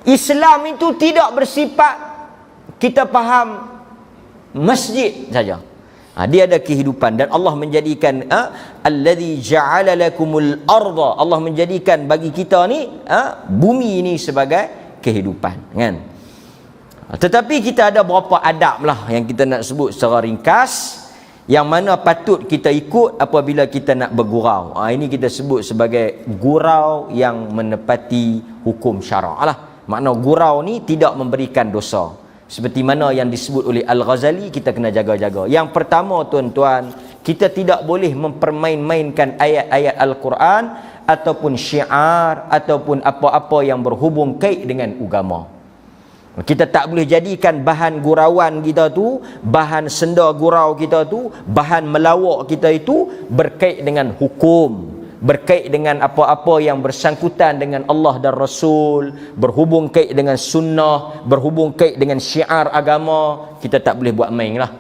Islam itu tidak bersifat kita faham masjid saja. Dia ada kehidupan dan Allah menjadikan allazi ja'ala lakumul arda, Allah menjadikan bagi kita ni bumi ini sebagai kehidupan kan. Tetapi kita ada beberapa adab lah yang kita nak sebut secara ringkas, yang mana patut kita ikut apabila kita nak bergurau. Ini kita sebut sebagai gurau yang menepati hukum syarak lah. Makna gurau ni tidak memberikan dosa. Seperti mana yang disebut oleh Al-Ghazali, kita kena jaga-jaga. Yang pertama tuan-tuan, kita tidak boleh mempermain-mainkan ayat-ayat Al-Quran ataupun syiar ataupun apa-apa yang berhubung kait dengan agama. Kita tak boleh jadikan bahan gurauan kita tu, bahan senda gurau kita tu, bahan melawak kita itu berkait dengan hukum, berkait dengan apa-apa yang bersangkutan dengan Allah dan Rasul, berhubung kait dengan sunnah, berhubung kait dengan syiar agama. Kita tak boleh buat main lah.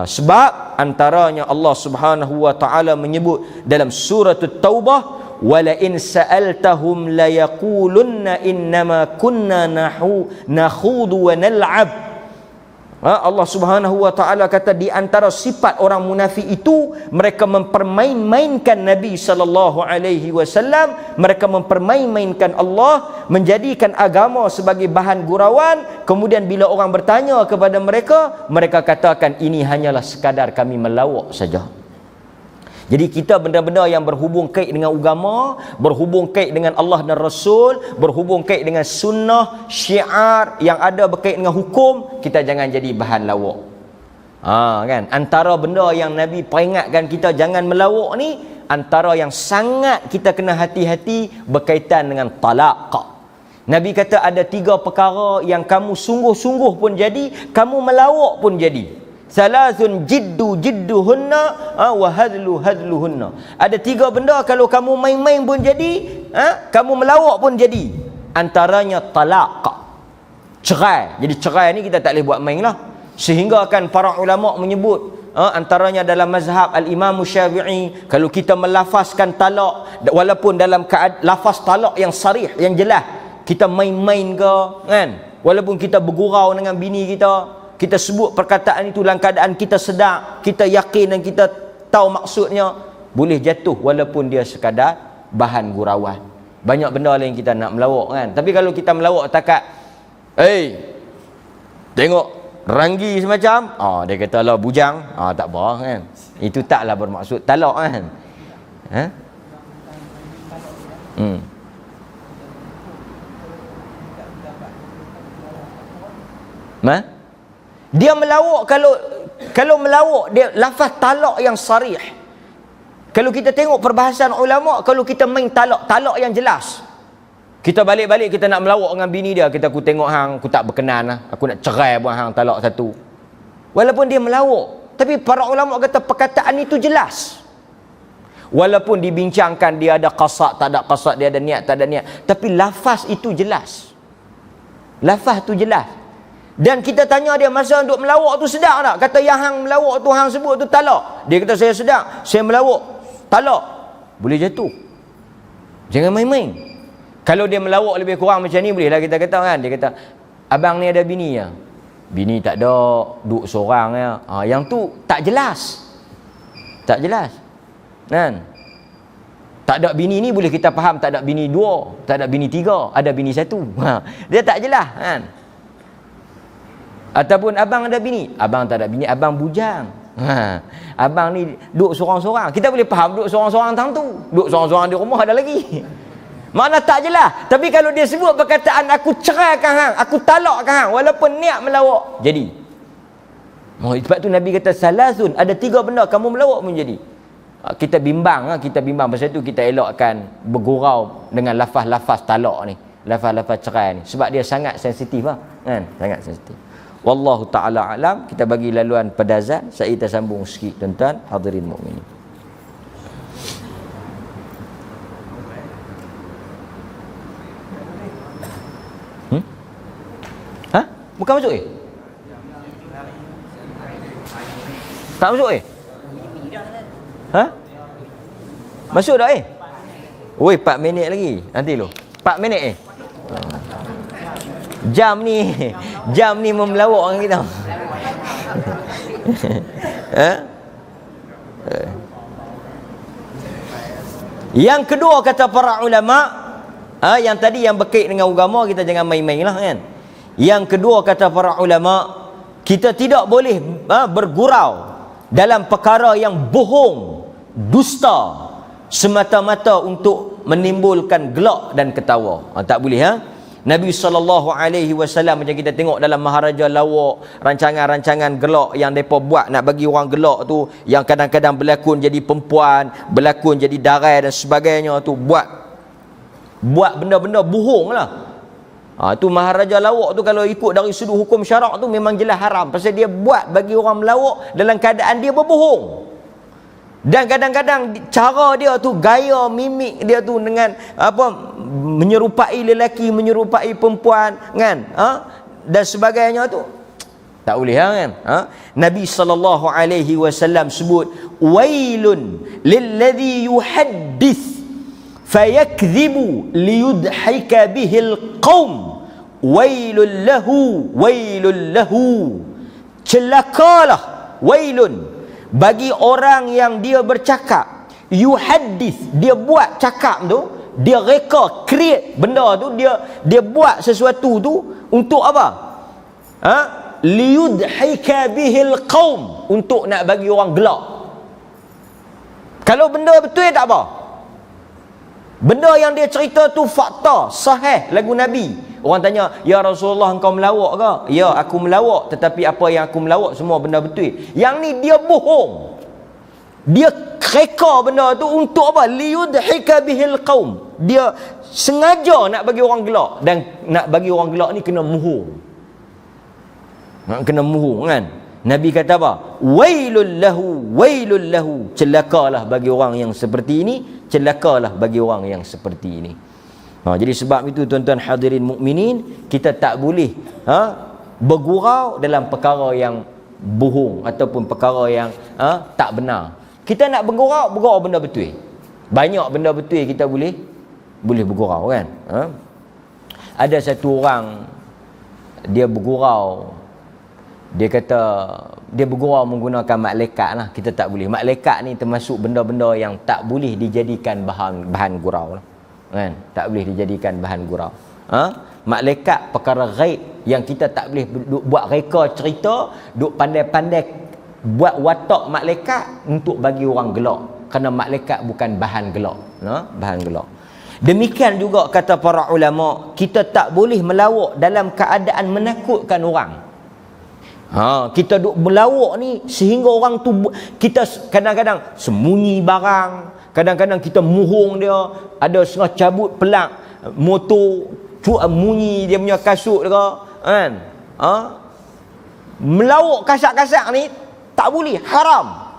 Sebab antaranya Allah Subhanahu wa taala menyebut dalam surah At-Taubah, wala in sa'altahum la yaqulunna innama kunna nakhudu wa nal'ab. Allah Subhanahu wa taala kata di antara sifat orang munafik itu, mereka mempermain-mainkan Nabi sallallahu alaihi wasallam, mereka mempermain-mainkan Allah, menjadikan agama sebagai bahan gurauan. Kemudian bila orang bertanya kepada mereka, mereka katakan ini hanyalah sekadar kami melawak saja. Jadi kita benda-benda yang berhubung kait dengan agama, berhubung kait dengan Allah dan Rasul, berhubung kait dengan sunnah, syiar yang ada berkait dengan hukum, kita jangan jadi bahan lawak. Kan? Antara benda yang Nabi peringatkan kita jangan melawak ni, antara yang sangat kita kena hati-hati berkaitan dengan talaq. Nabi kata ada 3 perkara yang kamu sungguh-sungguh pun jadi, kamu melawak pun jadi. Salasun jidduhunna wa hadluhunna. Ada 3 benda kalau kamu main-main pun jadi, kamu melawak pun jadi. Antaranya talaq, cerai. Jadi cerai ni kita tak boleh buat main lah. Sehingga kan para ulama menyebut, antaranya dalam mazhab al-Imam Syafi'i, kalau kita melafazkan talak walaupun dalam lafaz talak yang sarih, yang jelas, kita main-main ke kan, walaupun kita bergurau dengan bini kita, kita sebut perkataan itu dalam keadaan kita sedar, kita yakin dan kita tahu maksudnya, boleh jatuh walaupun dia sekadar bahan gurauan. Banyak benda lain kita nak melawak kan. Tapi kalau kita melawak takat, tengok ranggi semacam, dia kata lah bujang, tak apa kan. Itu taklah bermaksud talak kan. Dia melawak, kalau melawak dia lafaz talak yang sarih. Kalau kita tengok perbahasan ulama, kalau kita main talak yang jelas, kita balik-balik kita nak melawak dengan bini dia, aku tengok hang, aku tak berkenan lah, aku nak cerai buat hang talak satu. Walaupun dia melawak, tapi para ulama kata perkataan itu jelas. Walaupun dibincangkan dia ada qasad, tak ada qasad, dia ada niat, tak ada niat, tapi lafaz itu jelas. Lafaz itu jelas. Dan kita tanya dia, masa untuk melawak tu sedar tak? Kata yang hang melawak tu, hang sebut tu talak. Dia kata saya sedar, saya melawak talak. Boleh jatuh. Jangan main-main. Kalau dia melawak lebih kurang macam ni, bolehlah kita kata kan. Dia kata, abang ni ada bini ya? Bini tak ada, duduk seorang ya. Yang tu tak jelas. Tak jelas kan? Tak ada bini ni boleh kita faham, tak ada bini 2, tak ada bini 3, ada bini 1. Dia tak jelas kan? Ataupun abang ada bini, abang tak ada bini, abang bujang. Abang ni duduk seorang-seorang. Kita boleh faham duduk seorang-seorang tang tu. Duduk seorang-seorang di rumah ada lagi. Makna tak jelas. Tapi kalau dia sebut perkataan aku ceraikan hang, aku talakkan hang, walaupun niat melawak, jadi. Sebab tu Nabi kata salasun, ada 3 benda kamu melawak pun jadi. Kita bimbang pasal tu kita elakkan bergurau dengan lafaz-lafaz talak ni, lafaz-lafaz cerai ni, sebab dia sangat sensitif kan, sangat sensitif. Wallahu taala alam. Kita bagi laluan pada azan, saya kita sambung sikit tuan-tuan hadirin mukminin. Bukan masuk tak masuk masuk dah Oi, 4 minit lagi. Nanti lu 4 minit Jam ni memelawak dengan kita. Yang kedua kata para ulama, yang tadi yang berkait dengan agama kita jangan main-main lah kan. Yang kedua kata para ulama, kita tidak boleh bergurau dalam perkara yang bohong, dusta, semata-mata untuk menimbulkan gelak dan ketawa. Tak boleh Nabi SAW macam kita tengok dalam Maharaja Lawak, rancangan-rancangan gelak yang mereka buat nak bagi orang gelak tu, yang kadang-kadang berlakon jadi perempuan, berlakon jadi darai dan sebagainya tu, buat benda-benda bohong lah. Tu Maharaja Lawak tu kalau ikut dari sudut hukum syarak tu memang jelas haram, pasal dia buat bagi orang melawak dalam keadaan dia berbohong. Dan kadang-kadang cara dia tu, gaya mimik dia tu dengan menyerupai lelaki, menyerupai perempuan kan, dan sebagainya tu tak boleh kan. Nabi SAW sebut wailun lilladhi yuhaddith fayakdhibu liyudhika bihil qaum wailul lahu, celakalah, wailun bagi orang yang dia bercakap, yuhaddith, dia buat cakap tu, dia reka, create benda tu, dia buat sesuatu tu untuk apa? Liyudhika bihil qaum, untuk nak bagi orang gelak. Kalau benda betul tak apa. Benda yang dia cerita tu fakta, sahih, lagu Nabi. Orang tanya, ya Rasulullah engkau melawak ke? Ya, aku melawak, tetapi apa yang aku melawak semua benda betul. Yang ni dia bohong. Dia reka benda tu untuk apa? Liyudhika bihil qaum. Dia sengaja nak bagi orang gelak, dan nak bagi orang gelak ni kena muhur. Kena muhur kan? Nabi kata apa? Wailul lahu, celakalah bagi orang yang seperti ini, celakalah bagi orang yang seperti ini. Jadi sebab itu tuan-tuan hadirin mukminin, kita tak boleh bergurau dalam perkara yang bohong ataupun perkara yang tak benar. Kita nak bergurau benda betul. Banyak benda betul kita boleh bergurau kan. Ada satu orang, dia bergurau, dia kata dia bergurau menggunakan malaikat lah. Kita tak boleh. Malaikat ni termasuk benda-benda yang tak boleh dijadikan bahan gurau lah. Kan? Tak boleh dijadikan bahan gurau. Malaikat perkara ghaib yang kita tak boleh buat reka cerita, duk pandai-pandai buat watak malaikat untuk bagi orang gelak, kerana malaikat bukan bahan gelak. Bahan gelak. Demikian juga kata para ulama, kita tak boleh melawak dalam keadaan menakutkan orang. Kita duk melawak ni sehingga orang tu, kita kadang-kadang sembunyi barang, kadang-kadang kita muhung dia, ada setengah cabut pelak motor, munyi dia punya kasut ke kan. Melawak kasar-kasar ni tak boleh, haram.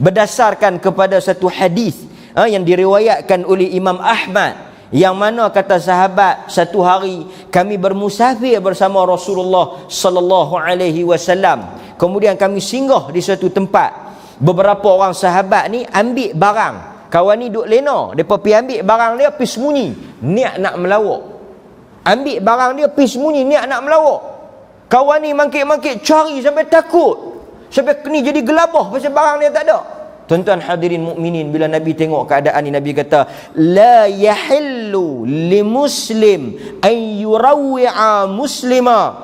Berdasarkan kepada satu hadis yang diriwayatkan oleh Imam Ahmad, yang mana kata sahabat, satu hari kami bermusafir bersama Rasulullah sallallahu alaihi wasallam, kemudian kami singgah di suatu tempat. Beberapa orang sahabat ni ambil barang, kawan ni duk lena, depa pi ambil barang dia, pi sembunyi, niat nak melawak. Ambil barang dia, pi sembunyi, niat nak melawak. Kawan ni mangkit-mangkit cari sampai takut, sampai ni jadi gelabah pasal barang dia tak ada. Tuan-tuan hadirin mukminin, bila Nabi tengok keadaan ni, Nabi kata, la yahillu li muslim an yurawwi'a muslima.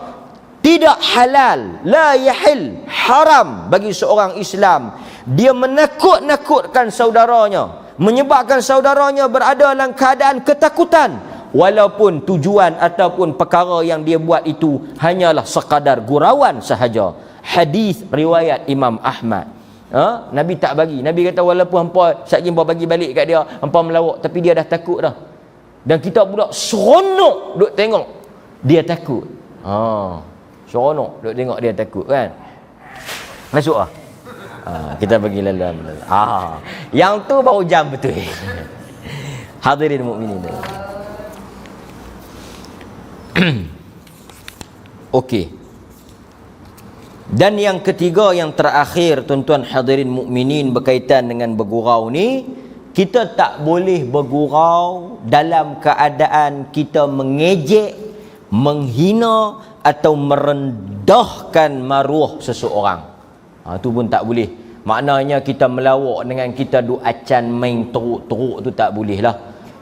Tidak halal, la yahil, haram bagi seorang Islam dia menakut-nakutkan saudaranya, menyebabkan saudaranya berada dalam keadaan ketakutan, walaupun tujuan ataupun perkara yang dia buat itu hanyalah sekadar gurauan sahaja. Hadis riwayat Imam Ahmad. Nabi tak bagi. Nabi kata walaupun hampa satgi hampa bagi balik kat dia, hampa melawak, tapi dia dah takut dah. Dan kita pula seronok duk tengok dia takut. Seronok duk tengok dia takut kan. Masuk ah. Kita bagi lalu. Yang tu baru jam betul. Hadirin mukminin. Okey. Dan yang ketiga, yang terakhir, tuan-tuan hadirin mukminin, berkaitan dengan bergurau ni, kita tak boleh bergurau dalam keadaan kita mengejek, menghina atau merendahkan maruah seseorang. Tu pun tak boleh. Maknanya kita melawak dengan kita duk acan main teruk-teruk tu tak boleh lah.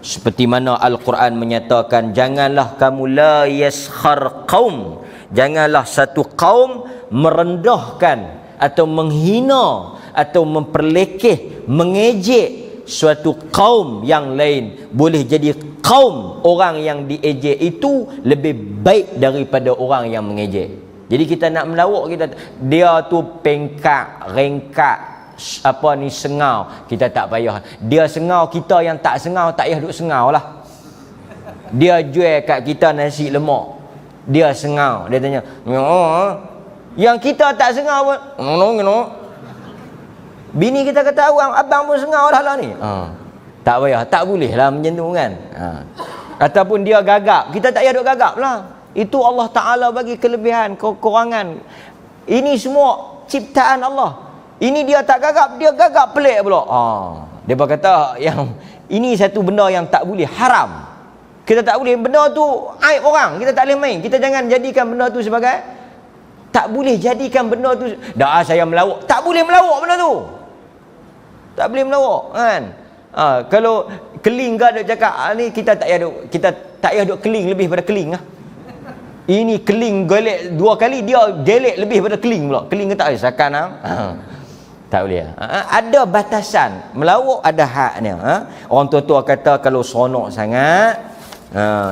Seperti mana Al-Quran menyatakan, janganlah kamu la yaskhar qaum, janganlah satu kaum merendahkan atau menghina atau memperlekeh, mengejek suatu kaum yang lain. Boleh jadi kaum orang yang diejek itu lebih baik daripada orang yang mengejek. Jadi kita nak melawak, kita dia tu pengkak, rengkak, apa ni, sengau, kita tak payah. Dia sengau, kita yang tak sengau tak payah duk sengau lah. Dia jual kat kita nasi lemak, dia sengau, dia tanya, yang kita tak sengau pun, bini kita kata, abang pun sengau dah lah ni. Tak payah, tak boleh lah macam tu kan. Ataupun dia gagap, kita tak payah duk gagap lah. Itu Allah Ta'ala bagi kelebihan, kekurangan. Ini semua ciptaan Allah. Ini dia tak gagap, dia gagap pelik pula. Dia berkata yang ini satu benda yang tak boleh, haram. Kita tak boleh, benda tu aib orang, kita tak boleh main. Kita jangan jadikan benda tu sebagai, tak boleh jadikan benda tu dah saya melawak. Tak boleh melawak benda tu. Tak boleh melawak kan. Kalau keling ke ada cakap ni, kita tak payah duk keling lebih pada keling lah. Ini keling gelek 2 kali, dia gelek lebih pada keling pula. Keling kata sakan tak boleh. Ada batasan. Melawak ada haknya. Orang tua-tua kata kalau seronok sangat,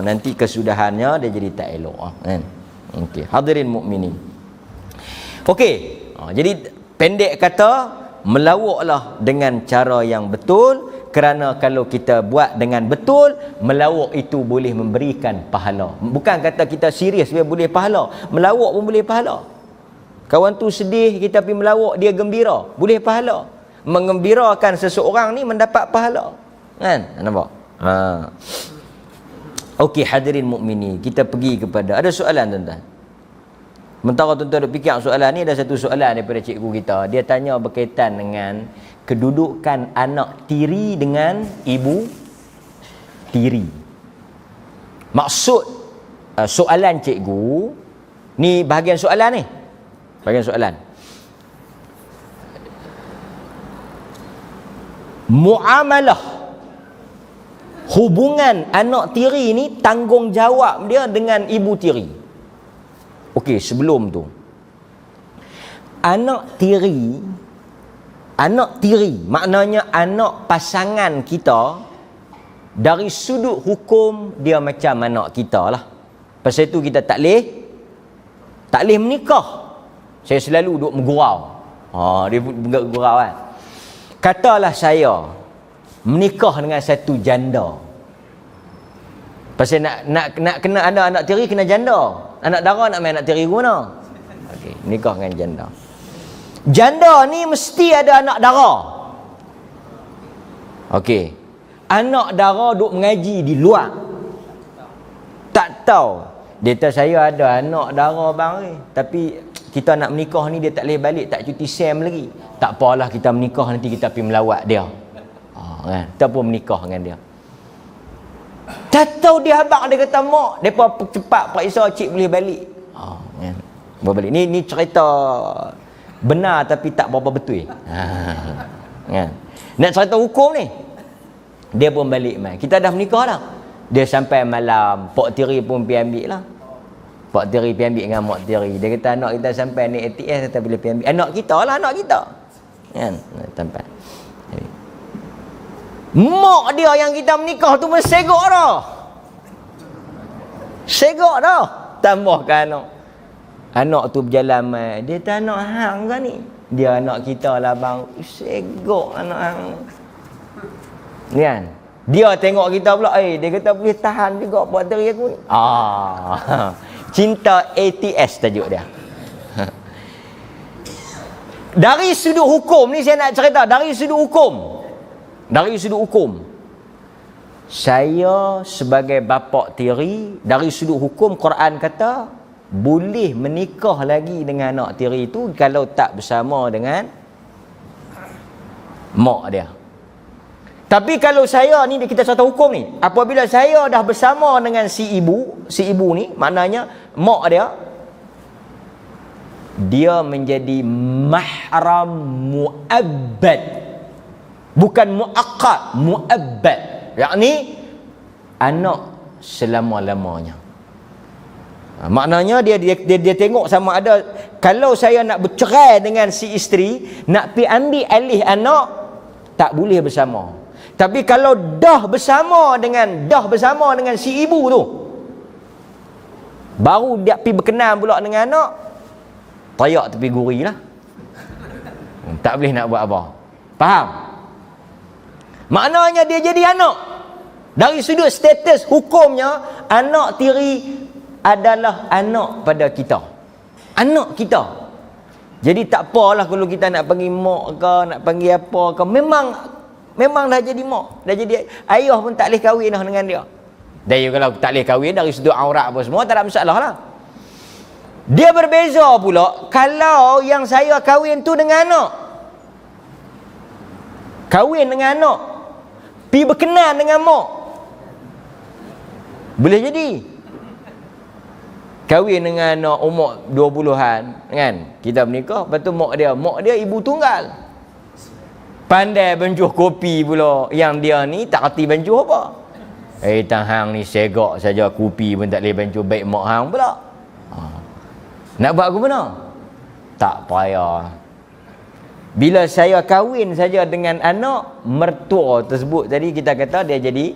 nanti kesudahannya dia jadi tak elok kan. Okey, hadirin mukminin. Okey. Jadi pendek kata, melawaklah dengan cara yang betul. Kerana kalau kita buat dengan betul, melawak itu boleh memberikan pahala. Bukan kata kita serius dia boleh pahala, melawak pun boleh pahala. Kawan tu sedih, kita pergi melawak, dia gembira, boleh pahala. Mengembirakan seseorang ni mendapat pahala kan. Nampak? Okey hadirin mukminin, kita pergi kepada, ada soalan tuan-tuan. Sementara tuan-tuan fikir soalan ni, ada satu soalan daripada cikgu kita. Dia tanya berkaitan dengan kedudukan anak tiri dengan ibu tiri. Maksud soalan cikgu ni, bahagian soalan ni, bahagian soalan, muamalah hubungan anak tiri ni, tanggungjawab dia dengan ibu tiri. Okey, sebelum tu, anak tiri maknanya anak pasangan kita. Dari sudut hukum dia macam anak kita lah. Pasal itu kita tak boleh menikah. Saya selalu duk menggurau. Dia bergurau kan. Katalah saya menikah dengan satu janda. Pasal nak kena ada anak tiri, kena janda. Anak dara nak main anak tiri guna. Okey, nikah dengan janda. Janda ni mesti ada anak dara. Okey. Anak dara duk mengaji di luar. Tak tahu. Dia kata saya ada anak dara bang, tapi kita nak menikah ni dia tak boleh balik, tak cuti SEM lagi. Tak apalah, kita menikah nanti kita pergi melawat dia. Kan? Kita pun menikah dengan dia. Tak tahu dia habaq, dia kata mak, depa cepat periksa cik boleh balik. Kan. Boleh balik. Ni cerita benar tapi tak berapa betul. Kan. Nak cerita hukum ni. Dia pun balik mai. Kita dah menikah dah. Dia sampai malam, pak tiri pun pergi ambil lah. Pak tiri pergi ambil dengan mak tiri. Dia kata anak kita sampai naik ATS, kita boleh pergi ambil. Anak kita lah, anak kita. Kan. Tempat. Mak dia yang kita menikah tu segok dah. Segok dah. Tambahkan anak. Anak tu berjalan mai. Dia tak anak hang ke ni? Dia anak kita lah bang. Segok anak hang. Ni kan? Dia tengok kita pula. Dia kata boleh tahan juga buat teri aku ni. Cinta ATS tajuk dia. Dari sudut hukum ni saya nak cerita. Dari sudut hukum. Saya sebagai bapa tiri, dari sudut hukum Quran kata boleh menikah lagi dengan anak tiri itu kalau tak bersama dengan mak dia. Tapi kalau saya ni, kita cerita hukum ni, apabila saya dah bersama dengan si ibu ni, maknanya mak dia menjadi mahram mu'abbad, bukan mu'aqqad, mu'abbad, yakni anak selama-lamanya. Maknanya dia tengok sama ada kalau saya nak bercerai dengan si isteri, nak pi ambil alih anak, tak boleh bersama. Tapi kalau dah bersama dengan si ibu tu, baru dia pi berkenan pula dengan anak, tayak tepi guri lah. Tak boleh nak buat apa. Faham? Maknanya dia jadi anak. Dari sudut status hukumnya, anak tiri adalah anak pada kita. Anak kita. Jadi tak apalah kalau kita nak panggil mak ke, nak panggil apa ke, memang dah jadi mak, dah jadi ayah pun tak boleh kahwin dah dengan dia. Dan kalau tak boleh kahwin dari sudut aurat apa semua, tak ada masalah lah. Dia berbeza pula kalau yang saya kahwin tu dengan anak. Kahwin dengan anak, pi berkenan dengan mak, boleh jadi. Kahwin dengan anak umur 20-an kan, kita menikah, lepas tu mak dia ibu tunggal, pandai banjuh kopi pula, yang dia ni tak reti banjuh apa. Hang ni segak saja kopi pun tak boleh banjuh, baik mak hang pula. Nak buat apa mana? Tak payah. Bila saya kahwin saja dengan anak mertua tersebut, tadi kita kata dia jadi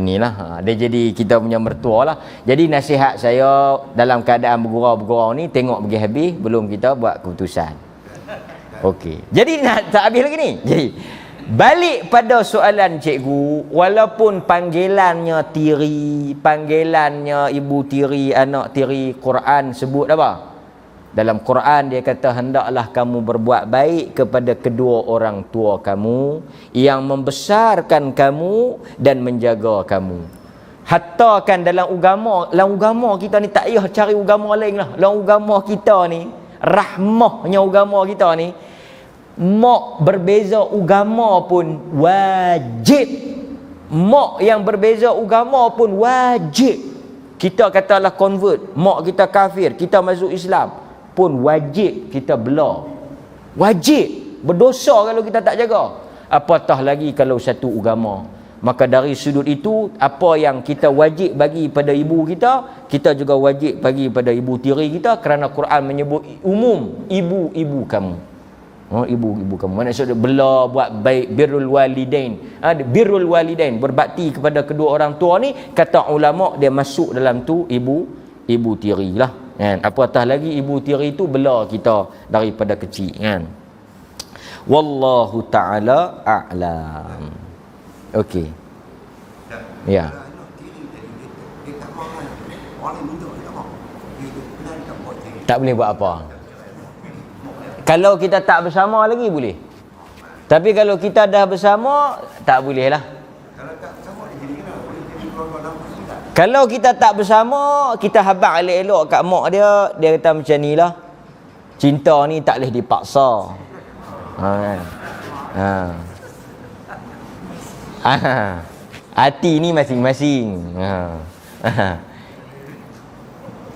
inilah, dia jadi kita punya mertua lah. Jadi nasihat saya dalam keadaan bergurau-gurau ni, tengok pergi habis belum kita buat keputusan. Okey. Jadi tak habis lagi ni. Jadi balik pada soalan cikgu, walaupun panggilannya tiri, panggilannya ibu tiri, anak tiri, Quran sebut apa? Dalam Quran dia kata hendaklah kamu berbuat baik kepada kedua orang tua kamu yang membesarkan kamu dan menjaga kamu. Hatta kan dalam agama kita ni tak payah cari agama lain lah. Dalam agama kita ni, rahmahnya agama kita ni, mak berbeza agama pun wajib. Mak yang berbeza agama pun wajib. Kita katalah convert, mak kita kafir, kita masuk Islam, pun wajib kita bela. Wajib. Berdosa kalau kita tak jaga. Apatah lagi kalau satu agama. Maka dari sudut itu, apa yang kita wajib bagi pada ibu kita, kita juga wajib bagi pada ibu tiri kita, kerana Quran menyebut umum ibu-ibu kamu. Ibu-ibu kamu. Maksudnya bela, buat baik, birrul walidain. Birrul walidain, berbakti kepada kedua orang tua ni, kata ulama dia masuk dalam tu ibu tiri lah. Kan? Apatah lagi ibu tiri itu bela kita daripada kecil kan. Wallahu ta'ala a'lam. Okey. Ya. Tak boleh buat apa. Kalau kita tak bersama lagi boleh. Tapi kalau kita dah bersama tak boleh lah. Kalau kita tak bersama, kita habaq elok-elok kat mak dia, dia kata macam ni lah, cinta ni tak boleh dipaksa. Hati ni masing-masing.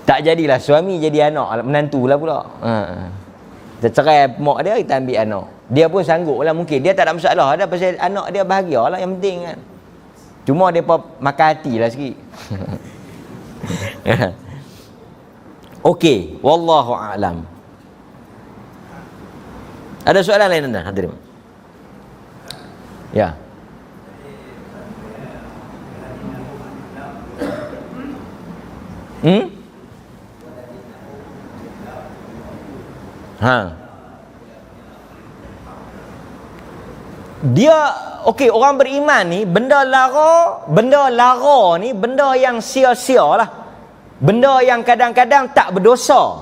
Tak jadilah suami jadi anak, menantu lah pula. Kita cerai mak dia, kita ambil anak. Dia pun sanggup lah, mungkin dia tak ada masalah. Ada pasal anak dia bahagia lah yang penting kan. Cuma dia makan hati lah sikit. Okey, wallahu a'lam. Ada soalan lain anda hadirin? Ya. Dia okey, orang beriman ni benda lara ni benda yang sia-sia lah. Benda yang kadang-kadang tak berdosa.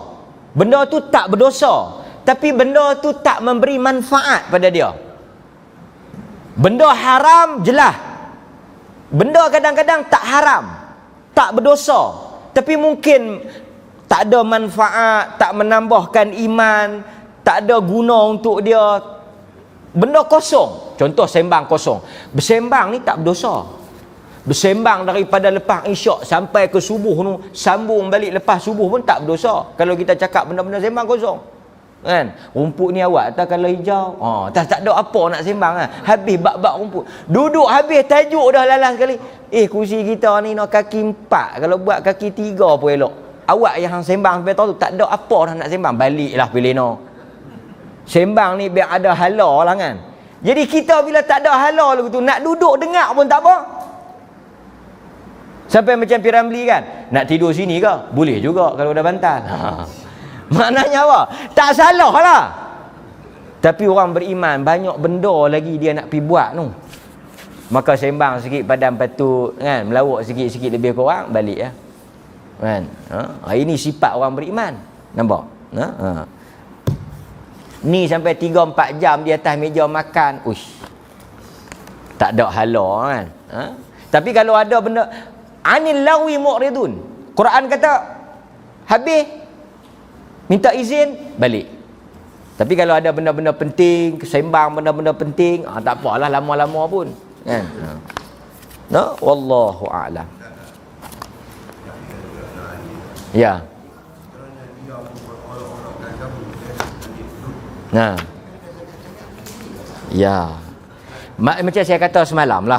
Benda tu tak berdosa, tapi benda tu tak memberi manfaat pada dia. Benda haram jelas. Benda kadang-kadang tak haram, tak berdosa, tapi mungkin tak ada manfaat, tak menambahkan iman, tak ada guna untuk dia. Benda kosong. Contoh sembang kosong. Bersembang ni tak berdosa. Bersembang daripada lepas isyak sampai ke subuh tu, sambung balik lepas subuh pun tak berdosa. Kalau kita cakap benda-benda sembang kosong. Kan? Rumput ni awak tak kalau hijau. Tak ada apa nak sembang kan. Habis bab-bab rumput. Duduk habis tajuk dah lalas sekali. Kursi kita ni nak kaki 4. Kalau buat kaki 3 pun elok. Awak yang sembang sampai tahu tu tak ada apa dah nak sembang. Baliklah pilih no. Sembang ni biar ada hala lah kan. Jadi kita bila tak ada hala lagu tu, nak duduk dengar pun tak apa. Sampai macam Piramli kan, nak tidur sini ke? Boleh juga kalau ada bantal. Maknanya apa? Tak salah lah. Tapi orang beriman banyak benda lagi dia nak pergi buat tu. Maka sembang sikit padam patut kan, melawak sikit-sikit lebih kurang balik ya. Kan? Ini sifat orang beriman. Nampak? Ni sampai 3-4 jam di atas meja makan. Tak ada hala kan. Tapi kalau ada benda anil lawi mu'ridun. Quran kata habis minta izin balik. Tapi kalau ada benda-benda penting, sembang benda-benda penting, tak apalah lama-lama pun kan. Wallahu a'lam. Ya. Ya. Macam saya kata semalam lah.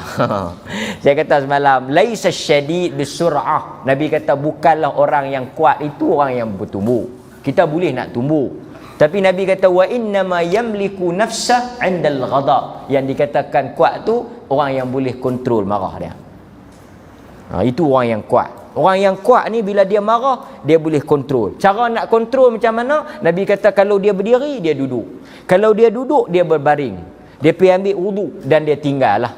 Saya kata semalam, laisa syadid bisur'ah. Nabi kata bukanlah orang yang kuat itu orang yang bertumbuh. Kita boleh nak tumbuh. Tapi Nabi kata wa innama yamliku nafsah 'indal ghadab. Yang dikatakan kuat tu orang yang boleh kontrol marah dia. Itu orang yang kuat. Orang yang kuat ni bila dia marah, dia boleh kontrol. Cara nak kontrol macam mana? Nabi kata kalau dia berdiri, dia duduk. Kalau dia duduk, dia berbaring. Dia pergi ambil wudu dan dia tinggal lah.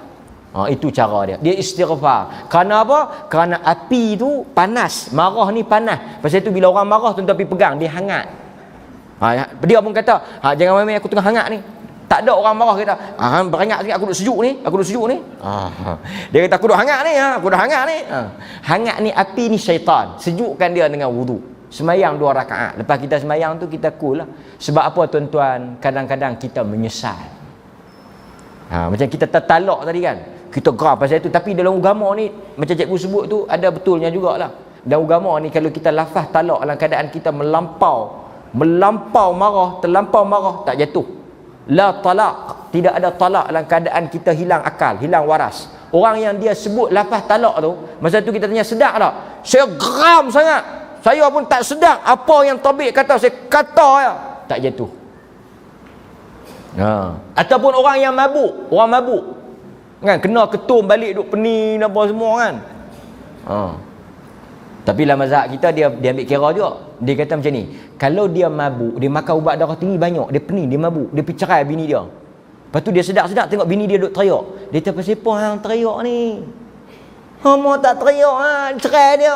Itu cara dia. Dia istighfar. Kerana apa? Kerana api tu panas. Marah ni panas. Pasal tu bila orang marah, tuan-tuan pergi pegang, dia hangat. Dia pun kata, jangan main-main aku tengah hangat ni. Tak ada orang marah kata, berangat sikit aku duduk sejuk ni, aku duduk sejuk ni. Dia kata aku duduk hangat ni, aku duduk hangat ni. Hangat ni api ni syaitan. Sejukkan dia dengan wudu. Semayang 2 rakaat. Lepas kita semayang tu kita cool lah. Sebab apa tuan-tuan? Kadang-kadang kita menyesal. Macam kita tertalak tadi kan. Kita geram pasal itu. Tapi dalam agama ni, macam cikgu sebut tu, ada betulnya jugalah. Dalam agama ni kalau kita lafaz talak dalam keadaan kita melampau marah, terlampau marah, tak jatuh. La talak, tidak ada talak dalam keadaan kita hilang akal, hilang waras. Orang yang dia sebut lafaz talak tu, masa tu kita tanya sedap tak? Saya geram sangat. Saya pun tak sedap apa yang tabik kata, saya kata ya, tak jatuh. Ataupun orang yang mabuk, kan kena ketum balik duk pening apa semua kan. Tapi dalam mazhab kita dia ambil kira juga. Dia kata macam ni, kalau dia mabuk, dia makan ubat darah tinggi banyak, dia pening, dia mabuk, dia pergi cerai bini dia. Lepas tu dia sedap-sedap tengok bini dia duk teriak. Dia kata pasal apa hang teriak ni? Hang tak teriak cerai dia.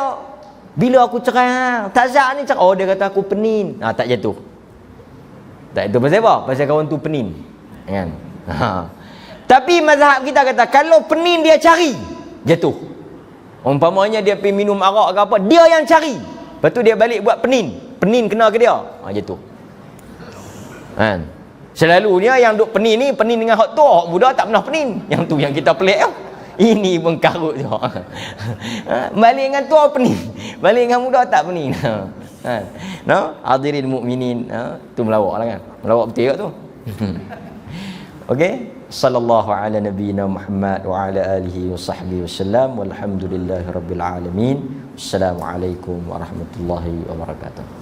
Bila aku cerai hang? Tak sah ni cerai. Dia kata aku pening. Tak jatuh. Tak jatuh pasal apa? Pasal kawan tu pening. Kan? Tapi mazhab kita kata kalau pening dia cari, jatuh. Umpamanya dia pergi minum arak ke apa, dia yang cari. Lepas tu dia balik buat penin kena ke dia, jatuh. Kan? Selalunya yang duk penin ni, penin dengan hak tu, hak muda tak pernah penin. Yang tu yang kita pelik tau. Ini pun karut je. Balik dengan tua penin, balik dengan muda tak penin. Hadirin mukminin, tu melawak lah kan. Melawak betul tu. Okey. Sallallahu ala nabiyyina Muhammad wa ala alihi wa sahbihi wasallam walhamdulillahirabbil alamin. Assalamualaikum warahmatullahi wabarakatuh.